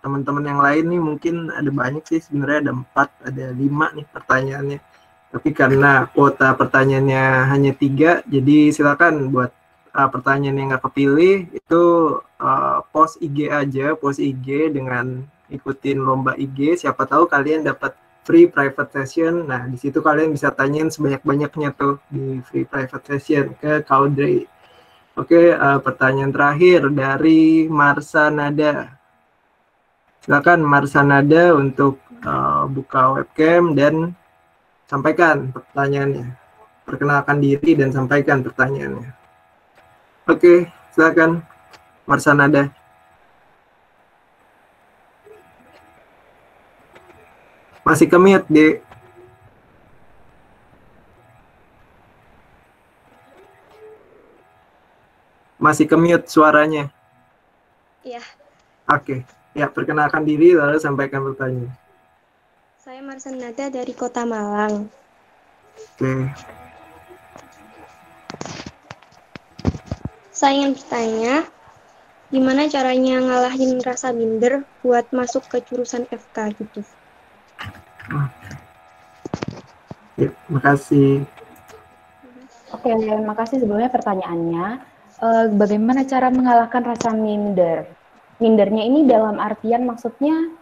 teman-teman yang lain nih mungkin ada banyak sih, sebenarnya ada 4, ada 5 nih pertanyaannya. Tapi karena kuota pertanyaannya hanya 3, jadi silakan buat pertanyaan yang nggak kepilih itu post IG aja, post IG dengan ikutin lomba IG. Siapa tahu kalian dapat free private session. Nah, di situ kalian bisa tanyain sebanyak-banyaknya tuh di free private session ke Kak Audrey. Oke, pertanyaan terakhir dari Marsa Nada. Silakan Marsa Nada untuk buka webcam dan sampaikan pertanyaannya. Perkenalkan diri dan sampaikan pertanyaannya. Oke, silakan Marsa Nada. Masih ke-mute, Dek. Masih ke-mute suaranya. Iya, Oke. Ya, perkenalkan diri lalu sampaikan pertanyaan. saya Marsa Nada dari Kota Malang. Oke. Saya ingin bertanya, gimana caranya ngalahin rasa minder buat masuk ke jurusan FK gitu? Ya, makasih. Oke, makasih sebelumnya pertanyaannya. Bagaimana cara mengalahkan rasa minder? Mindernya ini dalam artian maksudnya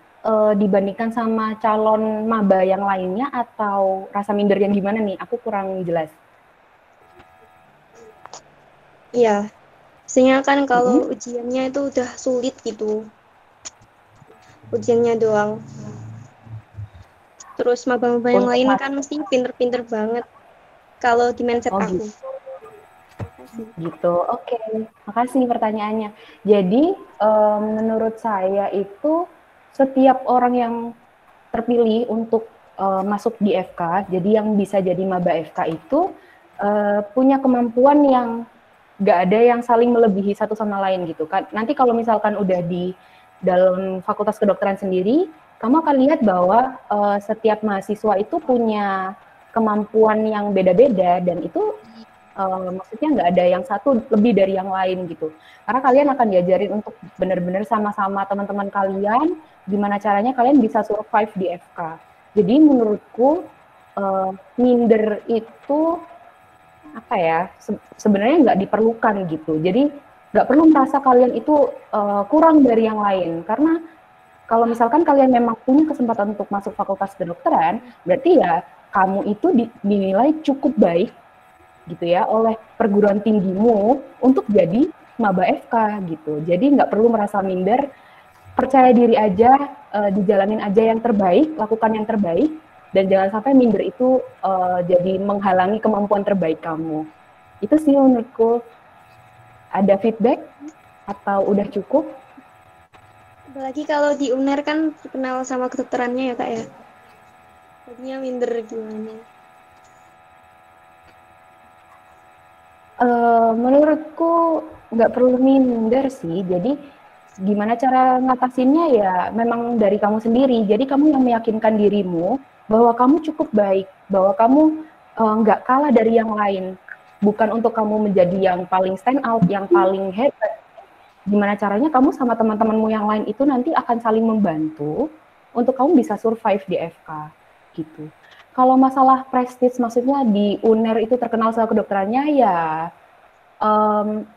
dibandingkan sama calon maba yang lainnya atau rasa minder yang gimana nih? Aku kurang jelas. Iya, biasanya kan kalau ujiannya itu udah sulit gitu. Ujiannya doang. Terus maba-maba yang Untuk lain mas- kan mesti pinter-pinter banget. Kalau di mindset Oh, aku. Gitu, oke. Makasih pertanyaannya. Jadi, menurut saya itu setiap orang yang terpilih untuk masuk di FK, jadi yang bisa jadi maba FK itu punya kemampuan yang nggak ada yang saling melebihi satu sama lain gitu kan. Nanti kalau misalkan udah di dalam Fakultas Kedokteran sendiri, kamu akan lihat bahwa setiap mahasiswa itu punya kemampuan yang beda-beda dan itu maksudnya nggak ada yang satu lebih dari yang lain gitu. Karena kalian akan diajarin untuk benar-benar sama-sama teman-teman kalian, gimana caranya kalian bisa survive di FK. Jadi menurutku minder itu apa ya sebenarnya nggak diperlukan gitu. Jadi nggak perlu merasa kalian itu kurang dari yang lain. Karena kalau misalkan kalian memang punya kesempatan untuk masuk Fakultas Kedokteran, berarti ya kamu itu dinilai cukup baik gitu ya oleh perguruan tinggimu untuk jadi maba FK gitu. Jadi nggak perlu merasa minder, percaya diri aja, dijalanin aja yang terbaik, lakukan yang terbaik, dan jangan sampai minder itu jadi menghalangi kemampuan terbaik kamu. Itu sih menurutku. Ada feedback atau udah cukup? Apalagi kalau di UNER kan terkenal sama kedokterannya ya Kak ya. Jadinya minder gimana? Menurutku nggak perlu minder sih. Jadi gimana cara ngatasinnya ya memang dari kamu sendiri. Jadi kamu yang meyakinkan dirimu bahwa kamu cukup baik, bahwa kamu nggak kalah dari yang lain. Bukan untuk kamu menjadi yang paling stand out, yang paling hebat. Gimana caranya kamu sama teman-temanmu yang lain itu nanti akan saling membantu untuk kamu bisa survive di FK gitu. Kalau masalah prestis, maksudnya di UNER itu terkenal sama kedokterannya ya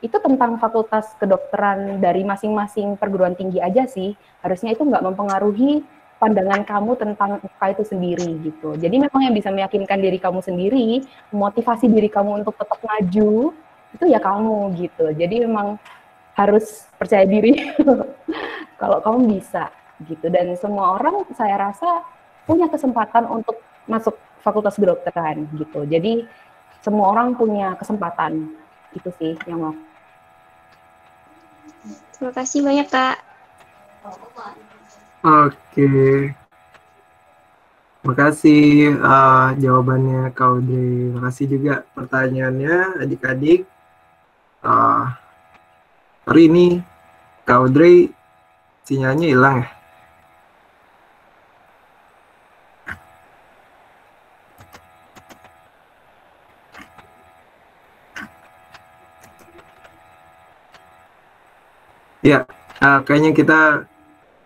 itu tentang fakultas kedokteran dari masing-masing perguruan tinggi aja sih. Harusnya itu nggak mempengaruhi pandangan kamu tentang FK itu sendiri gitu. Jadi memang yang bisa meyakinkan diri kamu sendiri, memotivasi diri kamu untuk tetap maju, itu ya kamu gitu. Jadi memang harus percaya diri kalau kamu bisa gitu. Dan semua orang saya rasa punya kesempatan untuk masuk Fakultas Kedokteran gitu. Jadi semua orang punya kesempatan. Itu sih yang mau. Terima kasih banyak Kak. Oke. Makasih jawabannya Kak Audrey. Makasih juga pertanyaannya adik-adik. Hari ini Kak Audrey sinyalnya hilang ya? Ya, kayaknya kita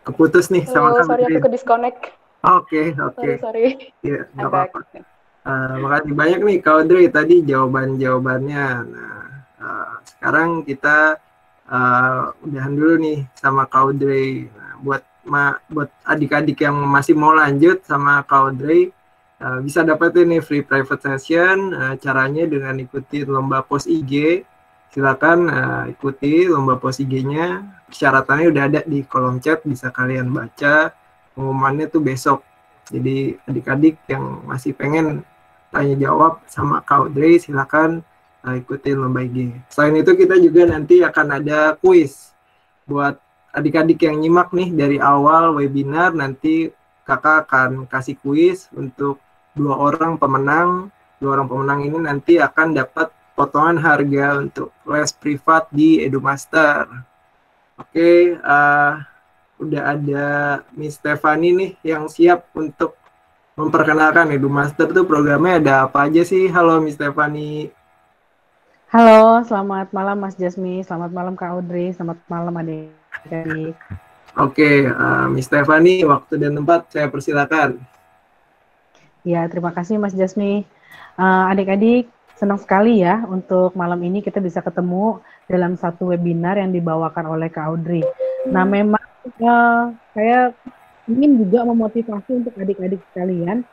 keputus nih sama Kak Sorry Audrey. aku ke disconnect. Oke. Sorry. Ya, nggak apa-apa. Makasih banyak nih Kak Audrey tadi jawabannya. Nah, sekarang kita udahan dulu nih sama Kak Audrey. Nah, buat buat adik-adik yang masih mau lanjut sama Kak Audrey, bisa dapetin nih free private session. Caranya dengan ikuti lomba post IG. Silakan ikuti lomba post IG-nya. Persyaratannya udah ada di kolom chat, bisa kalian baca. Pengumumannya tuh besok. Jadi adik-adik yang masih pengen tanya jawab sama Kak Audrey, silakan ikutin lomba IG. Selain itu kita juga nanti akan ada kuis buat adik-adik yang nyimak nih dari awal webinar. Nanti kakak akan kasih kuis untuk dua orang pemenang ini nanti akan dapat potongan harga untuk les privat di EduMaster. Oke, udah ada Miss Stefani nih yang siap untuk memperkenalkan EduMaster tuh programnya ada apa aja sih. Halo Miss Stefani. Halo, selamat malam Mas Jasmi, selamat malam Kak Audrey, selamat malam adik-adik. Oke, Miss Stefani, waktu dan tempat saya persilakan. Ya, terima kasih Mas Jasmi. Adik-adik, senang sekali ya untuk malam ini kita bisa ketemu dalam satu webinar yang dibawakan oleh Kak Audrey. Nah, memang saya ingin juga memotivasi untuk adik-adik sekalian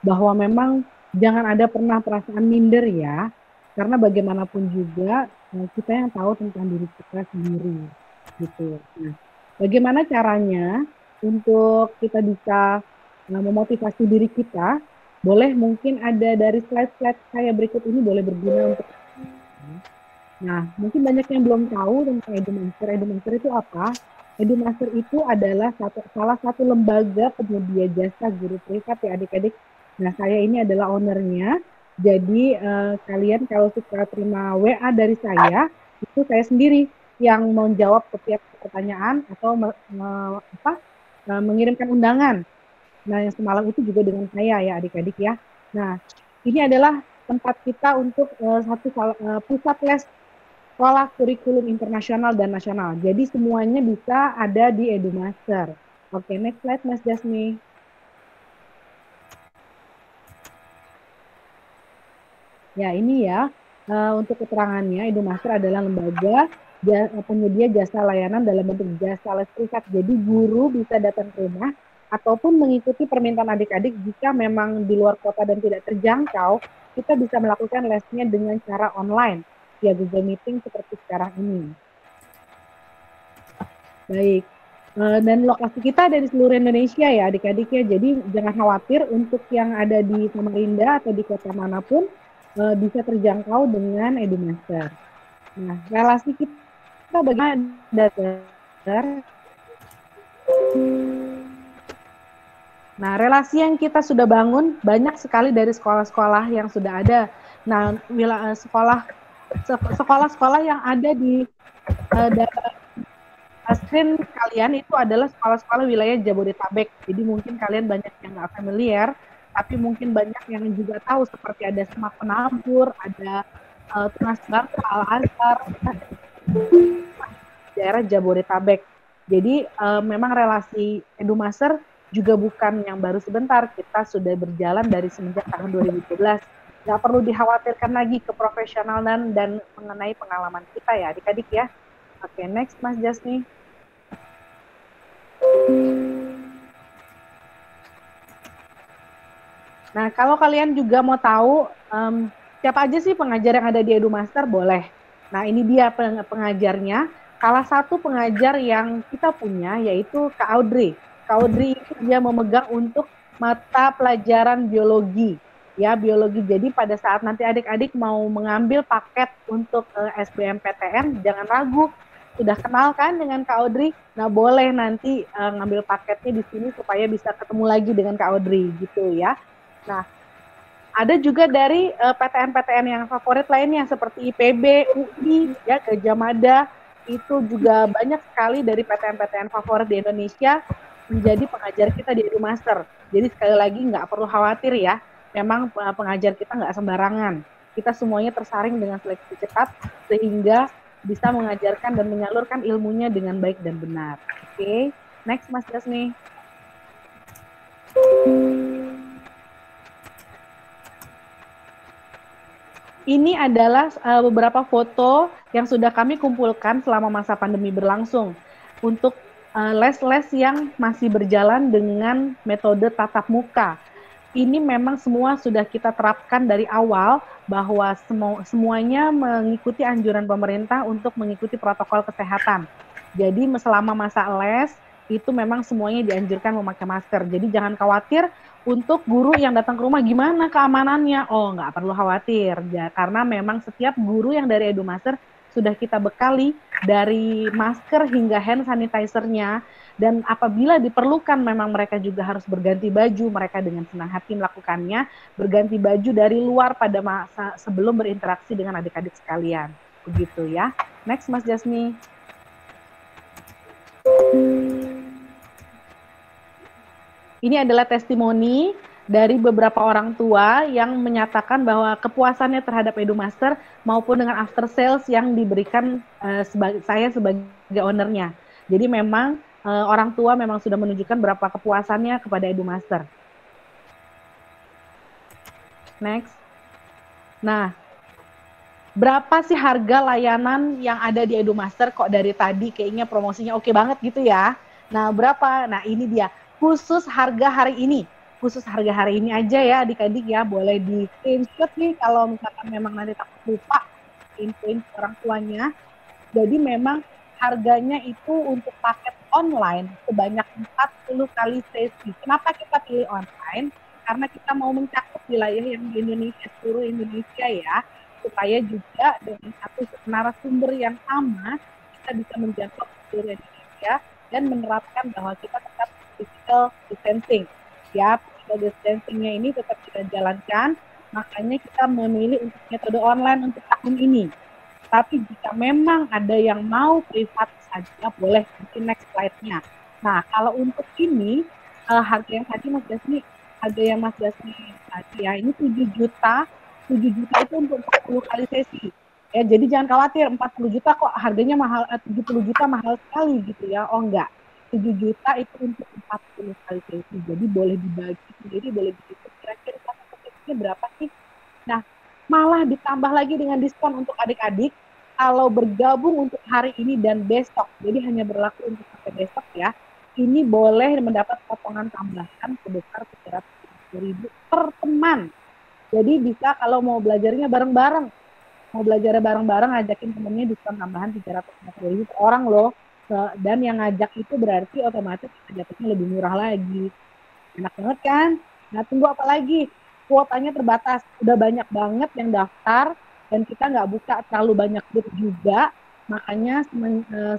bahwa memang jangan ada pernah perasaan minder ya, karena bagaimanapun juga kita yang tahu tentang diri kita sendiri, gitu. Nah, bagaimana caranya untuk kita bisa memotivasi diri kita? Boleh mungkin ada dari slide-slide saya berikut ini boleh berguna untuk. Nah, mungkin banyak yang belum tahu tentang EduMaster. EduMaster itu apa? EduMaster itu adalah salah satu lembaga penyedia jasa guru privat ya adik-adik. Nah, saya ini adalah ownernya. Jadi kalian kalau suka terima WA dari saya, itu saya sendiri yang menjawab setiap pertanyaan atau mengirimkan undangan. Nah, yang semalam itu juga dengan saya ya adik-adik ya. Nah, ini adalah tempat kita untuk pusat les sekolah kurikulum internasional dan nasional. Jadi semuanya bisa ada di EduMaster. Oke, next slide Mas Jasmi. Ya, ini ya untuk keterangannya, EduMaster adalah lembaga penyedia jasa layanan dalam bentuk jasa les privat. Jadi guru bisa datang ke rumah ataupun mengikuti permintaan adik-adik jika memang di luar kota dan tidak terjangkau, kita bisa melakukan lesnya dengan cara online via Google Meeting seperti sekarang ini. Baik, dan lokasi kita ada di seluruh Indonesia ya adik-adik ya, jadi jangan khawatir untuk yang ada di Samarinda atau di kota manapun bisa terjangkau dengan EduMaster. Nah, relasi kita bagaimana dasar? Nah, relasi yang kita sudah bangun banyak sekali dari sekolah-sekolah yang sudah ada. Nah, sekolah-sekolah yang ada di screen kalian itu adalah sekolah-sekolah wilayah Jabodetabek. Jadi mungkin kalian banyak yang nggak familiar, tapi mungkin banyak yang juga tahu seperti ada Semak Penampur, ada Tunas Bangsa, Al-Azhar, daerah Jabodetabek. Jadi memang relasi EduMaster juga bukan yang baru sebentar, kita sudah berjalan dari semenjak tahun 2012. Nggak perlu dikhawatirkan lagi keprofesionalan dan mengenai pengalaman kita ya adik-adik ya. Oke, next Mas Jasmi. Nah, kalau kalian juga mau tahu siapa aja sih pengajar yang ada di EduMaster, boleh. Nah, ini dia pengajarnya. Salah satu pengajar yang kita punya yaitu Kak Audrey. Kak Audrey itu dia memegang untuk mata pelajaran biologi. Ya, biologi. Jadi pada saat nanti adik-adik mau mengambil paket untuk SBMPTN, jangan ragu. Sudah kenal kan dengan Kak Audrey? Nah, boleh nanti ngambil paketnya di sini supaya bisa ketemu lagi dengan Kak Audrey gitu ya. Nah, ada juga dari PTN-PTN yang favorit lainnya seperti IPB, UI, ya, Gajah Mada. Itu juga banyak sekali dari PTN-PTN favorit di Indonesia menjadi pengajar kita di EduMaster. Jadi sekali lagi nggak perlu khawatir ya, memang pengajar kita nggak sembarangan. Kita semuanya tersaring dengan seleksi ketat sehingga bisa mengajarkan dan menyalurkan ilmunya dengan baik dan benar. Oke, next Mas Jasmi. Ini adalah beberapa foto yang sudah kami kumpulkan selama masa pandemi berlangsung. Untuk les-les yang masih berjalan dengan metode tatap muka. Ini memang semua sudah kita terapkan dari awal bahwa semuanya mengikuti anjuran pemerintah untuk mengikuti protokol kesehatan. Jadi selama masa les itu memang semuanya dianjurkan memakai masker. Jadi jangan khawatir untuk guru yang datang ke rumah gimana keamanannya. Oh, nggak perlu khawatir ya, karena memang setiap guru yang dari Edumaster sudah kita bekali dari masker hingga hand sanitizer-nya, dan apabila diperlukan memang mereka juga harus berganti baju, mereka dengan senang hati melakukannya, berganti baju dari luar pada masa sebelum berinteraksi dengan adik-adik sekalian. Begitu ya. Next, Mas Jasmi. Ini adalah testimoni dari beberapa orang tua yang menyatakan bahwa kepuasannya terhadap Edumaster maupun dengan after sales yang diberikan saya sebagai ownernya. Jadi memang orang tua memang sudah menunjukkan berapa kepuasannya kepada Edumaster. Next. Nah, berapa sih harga layanan yang ada di Edumaster? Kok dari tadi kayaknya promosinya oke banget gitu ya. Nah, berapa? Nah, ini dia. Khusus harga hari ini. Khusus harga hari ini aja ya adik-adik ya, boleh di screenshot nih kalau misalkan memang nanti takut lupa info orang tuanya. Jadi memang harganya itu untuk paket online sebanyak 40 kali sesi. Kenapa kita pilih online? Karena kita mau mencakup wilayah yang di Indonesia, seluruh Indonesia ya, supaya juga dengan satu narasumber yang sama kita bisa menjangkau seluruh Indonesia dan menerapkan bahwa kita tetap physical distancing. Ya, physical distancing-nya ini tetap kita jalankan, makanya kita memilih untuk metode online untuk tahun ini. Tapi jika memang ada yang mau privat saja, boleh mungkin next slide-nya. Nah, kalau untuk ini, harga yang tadi Mas Jasmi, harga yang Mas Jasmi tadi ya, ini 7 juta itu untuk 40 kali sesi. Ya, jadi jangan khawatir, 40 juta kok harganya mahal, 70 juta mahal sekali gitu ya, oh enggak. 7 juta itu untuk 40 kali sesi. Jadi boleh dibagi sendiri, boleh dihitung kira-kira sesinya berapa sih. Nah, malah ditambah lagi dengan diskon untuk adik-adik kalau bergabung untuk hari ini dan besok. Jadi hanya berlaku untuk sampai besok ya. Ini boleh mendapat potongan tambahan sebesar 350.000 per teman. Jadi bisa kalau mau belajarnya bareng-bareng. Mau belajarnya bareng-bareng, ngajakin temennya diskon tambahan 350.000 per orang loh. Dan yang ngajak itu berarti otomatis jatuhnya lebih murah lagi. Enak banget kan? Nah, tunggu apa lagi? Kuotanya terbatas. Udah banyak banget yang daftar dan kita nggak buka terlalu banyak grup juga. Makanya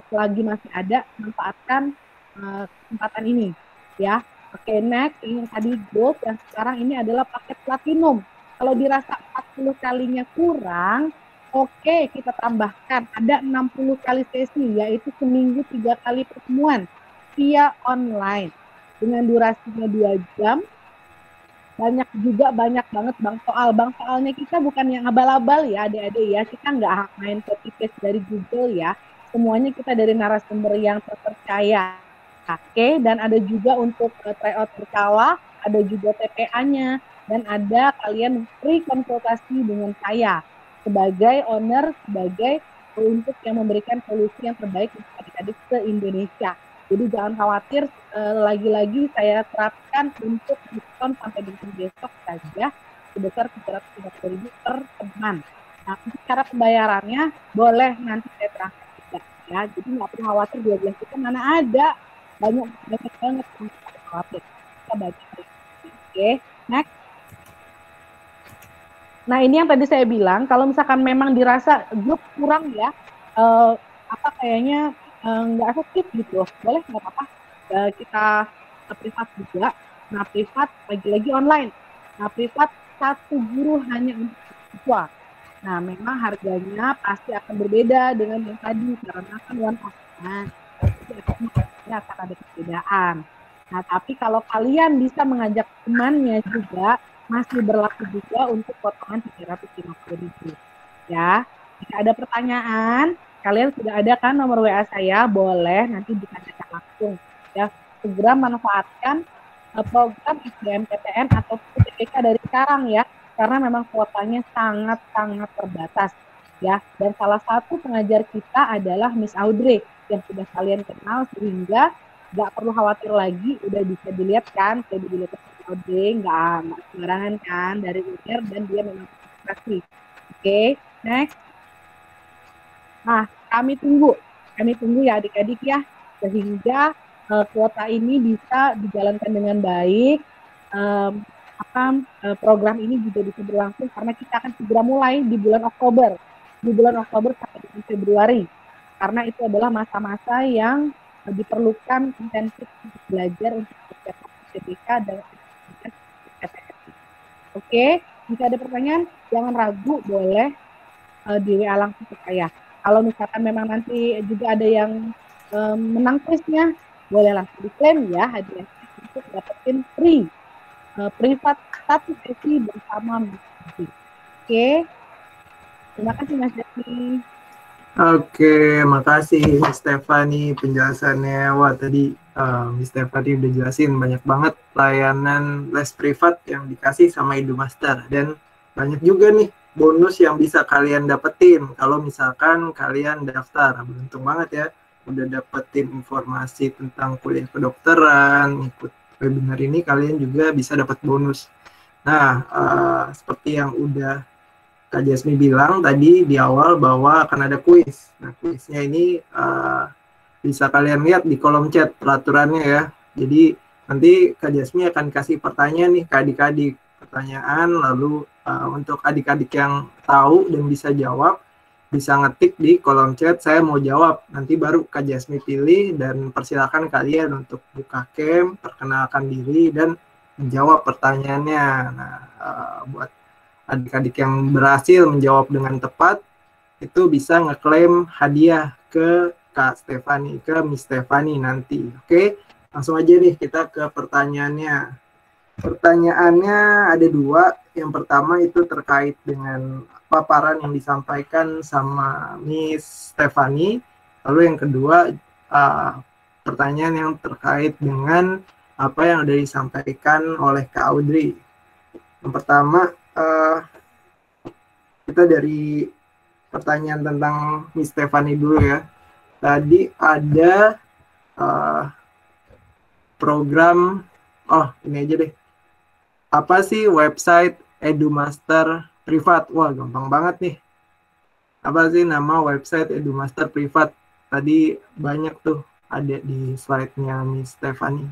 selagi masih ada, manfaatkan kesempatan ini. Ya, oke, next. Ini tadi grup, yang sekarang ini adalah paket platinum. Kalau dirasa 40 kalinya kurang, oke, kita tambahkan ada 60 kali sesi, yaitu seminggu 3 kali pertemuan via online dengan durasinya 2 jam. Banyak banget bang soalnya kita bukan yang abal-abal ya adik-adik ya, kita nggak main copy paste dari Google ya, semuanya kita dari narasumber yang terpercaya. Oke, dan ada juga untuk tryout berkala, ada juga TPA-nya, dan ada kalian free konsultasi dengan saya sebagai owner, sebagai untuk yang memberikan solusi yang terbaik untuk adik-adik se-Indonesia. Jadi jangan khawatir, lagi-lagi saya terapkan untuk diskon sampai dengan besok saja sebesar 350.000 per teman. Nah, untuk cara pembayarannya boleh nanti saya terangkan juga ya. Jadi nggak perlu khawatir 12 juta mana ada, banyak banget untuk khawatir. Kita baca. Oke, next. Nah, ini yang tadi saya bilang, kalau misalkan memang dirasa grup kurang ya, kayaknya nggak efektif gitu, boleh nggak apa-apa, kita privat juga. Nah, privat lagi-lagi online. Nah, privat satu guru hanya untuk siswa. Nah, memang harganya pasti akan berbeda dengan yang tadi, karena kan one off. Nah, akan ada perbedaan. Nah, tapi kalau kalian bisa mengajak temannya juga, masih berlaku juga untuk potongan 350.000. Ya, jika ada pertanyaan, kalian sudah ada kan nomor WA saya, boleh nanti ditanyakan langsung. Ya, segera manfaatkan program SBMPTN atau PTPK dari sekarang ya, karena memang kuotanya sangat-sangat terbatas. Ya, dan salah satu pengajar kita adalah Miss Audrey yang sudah kalian kenal, sehingga nggak perlu khawatir lagi, udah bisa dilihat kan, kayak dilihat coding, nggak sembarangan kan dari UNER dan dia memang konsentrasi. Oke, next. Nah, kami tunggu ya adik-adik ya, sehingga kuota ini bisa dijalankan dengan baik. Program ini juga bisa berlangsung karena kita akan segera mulai di bulan Oktober sampai dengan Februari, karena itu adalah masa-masa yang diperlukan intensif untuk belajar untuk persiapan UTBK dan STM. Oke, jika ada pertanyaan jangan ragu, boleh di WA langsung ke saya. Kalau misalkan memang nanti juga ada yang menang quiznya, boleh langsung diklaim ya hadiahnya untuk dapetin free privat 1 sesi bersama Mas Devi. Oke, terima kasih Mas Devi. Oke, makasih Miss Stefani penjelasannya. Wah, tadi Miss Stefani udah jelasin banyak banget layanan les privat yang dikasih sama Edumaster, dan banyak juga nih bonus yang bisa kalian dapetin kalau misalkan kalian daftar. Beruntung banget ya, udah dapetin informasi tentang kuliah kedokteran, ikut webinar ini, kalian juga bisa dapat bonus. Nah, seperti yang udah Kak Jasmi bilang tadi di awal bahwa akan ada kuis. Nah, kuisnya ini bisa kalian lihat di kolom chat peraturannya ya. Jadi nanti Kak Jasmi akan kasih pertanyaan nih ke adik-adik. Pertanyaan, lalu untuk adik-adik yang tahu dan bisa jawab, bisa ngetik di kolom chat, saya mau jawab. Nanti baru Kak Jasmi pilih dan persilakan kalian untuk buka cam, perkenalkan diri, dan menjawab pertanyaannya. Nah, buat adik-adik yang berhasil menjawab dengan tepat, itu bisa ngeklaim hadiah ke Kak Stefani, ke Miss Stefani nanti. Oke, langsung aja nih kita ke pertanyaannya. Pertanyaannya ada 2. Yang pertama itu terkait dengan paparan yang disampaikan sama Miss Stefani. Lalu yang kedua, pertanyaan yang terkait dengan apa yang sudah disampaikan oleh Kak Audrey. Yang pertama, kita dari pertanyaan tentang Miss Stefani dulu ya. Tadi ada program, ini aja deh. Apa sih website Edumaster Privat? Wah, gampang banget nih. Apa sih nama website Edumaster Privat? Tadi banyak tuh ada di slide-nya Miss Stefani.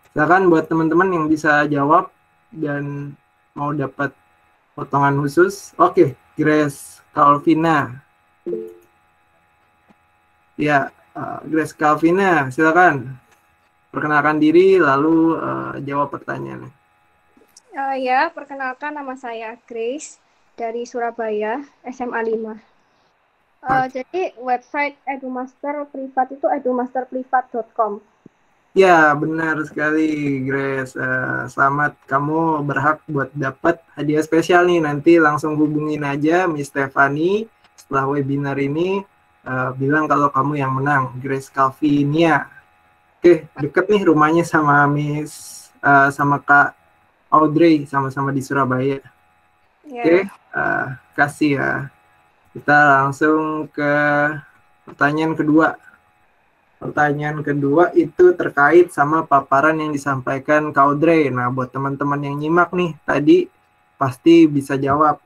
Silakan buat teman-teman yang bisa jawab dan mau dapat potongan khusus. Oke, Grace Calvina. Ya, Grace Calvina, silakan. Perkenalkan diri, lalu jawab pertanyaannya. Ya, perkenalkan nama saya Grace dari Surabaya, SMA 5. Jadi website Edumaster Privat itu edumasterprivat.com. Ya, benar sekali Grace. Selamat, kamu berhak buat dapat hadiah spesial nih. Nanti langsung hubungin aja Miss Stefani setelah webinar ini. Bilang kalau kamu yang menang, Grace Calvinia. Oke, deket nih rumahnya sama sama Kak Audrey, sama-sama di Surabaya. Oke, kasih ya. Kita langsung ke pertanyaan kedua. Pertanyaan kedua itu terkait sama paparan yang disampaikan Kak Audrey. Nah, buat teman-teman yang nyimak nih, tadi pasti bisa jawab.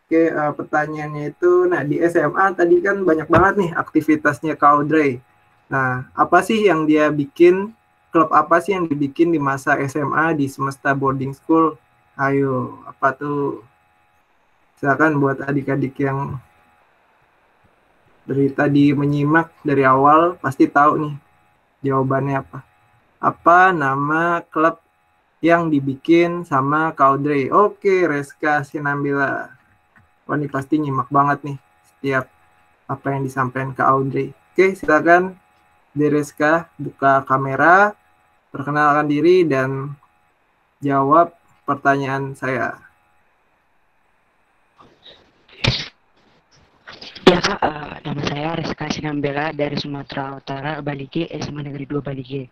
Oke, pertanyaannya itu, nah di SMA tadi kan banyak banget nih aktivitasnya Kak Audrey. Nah, apa sih yang dia bikin, klub apa sih yang dibikin di masa SMA di Semesta Boarding School? Ayo, apa tuh? Silakan buat adik-adik yang dari tadi menyimak dari awal, pasti tahu nih jawabannya apa. Apa nama klub yang dibikin sama Kak Audrey? Oke, Reska Sinambila. Wah, ini pasti nyimak banget nih setiap apa yang disampaikan Kak Audrey. Oke, silakan Reska buka kamera, perkenalkan diri, dan jawab pertanyaan saya. Ya Kak, nama saya Reska Sinambela dari Sumatera Utara, Baligi, SMA Negeri 2 Baligi.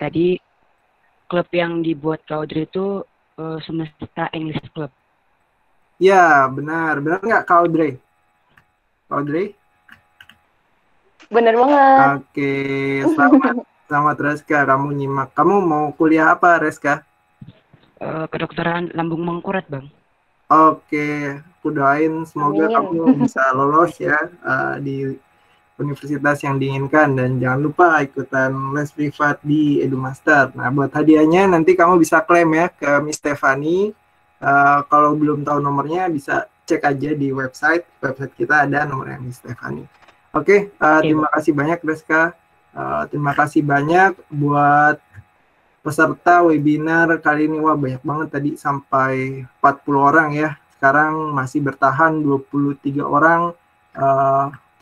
Tadi klub yang dibuat Kak Audrey itu Semesta English Club. Ya, benar. Benar nggak Kak Audrey? Kak Audrey? Benar banget. Oke, selamat. Selamat Reska, kamu nyimak. Kamu mau kuliah apa Reska? Kedokteran lambung mengkurat, Bang. Oke, aku doain semoga Amin. kamu bisa lolos ya di universitas yang diinginkan, dan jangan lupa ikutan les privat di EduMaster. Nah, buat hadiahnya nanti kamu bisa klaim ya ke Miss Stefani. Kalau belum tahu nomornya bisa cek aja di website kita ada nomornya Miss Stefani. Oke, terima kasih banyak Reska. Terima kasih banyak buat peserta webinar kali ini. Wah, banyak banget tadi, sampai 40 orang ya. Sekarang masih bertahan 23 orang.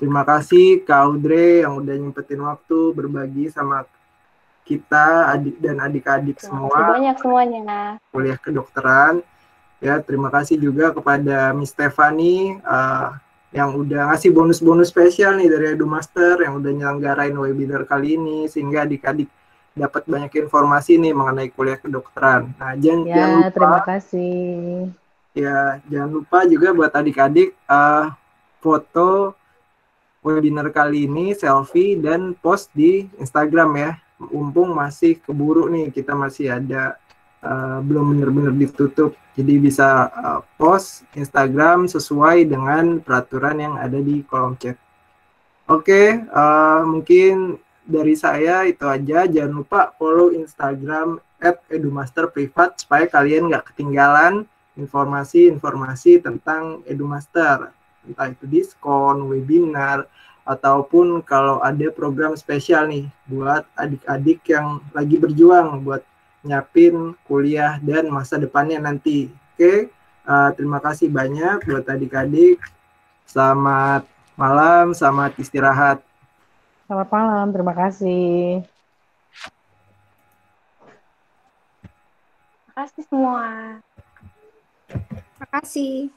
Terima kasih Kak Audrey yang udah nyempetin waktu berbagi sama kita adik dan adik-adik Terima semua kasih banyak semuanya. kuliah kedokteran. Ya, terima kasih juga kepada Miss Stefani yang udah ngasih bonus-bonus spesial nih dari EduMaster yang udah nyelenggarain webinar kali ini, sehingga adik-adik dapat banyak informasi nih mengenai kuliah kedokteran. Nah, jangan lupa, terima kasih. ya jangan lupa juga buat adik-adik foto webinar kali ini, selfie dan post di Instagram ya. Mumpung masih keburu nih, kita masih ada belum benar-benar ditutup. Jadi bisa post Instagram sesuai dengan peraturan yang ada di kolom chat. Oke, mungkin dari saya itu aja. Jangan lupa follow Instagram @edumasterprivat supaya kalian nggak ketinggalan informasi-informasi tentang EduMaster. Entah itu diskon, webinar, ataupun kalau ada program spesial nih buat adik-adik yang lagi berjuang buat nyiapin kuliah dan masa depannya nanti. Oke, terima kasih banyak buat adik-adik. Selamat malam, selamat istirahat. Selamat malam, terima kasih. Terima kasih semua. Terima kasih.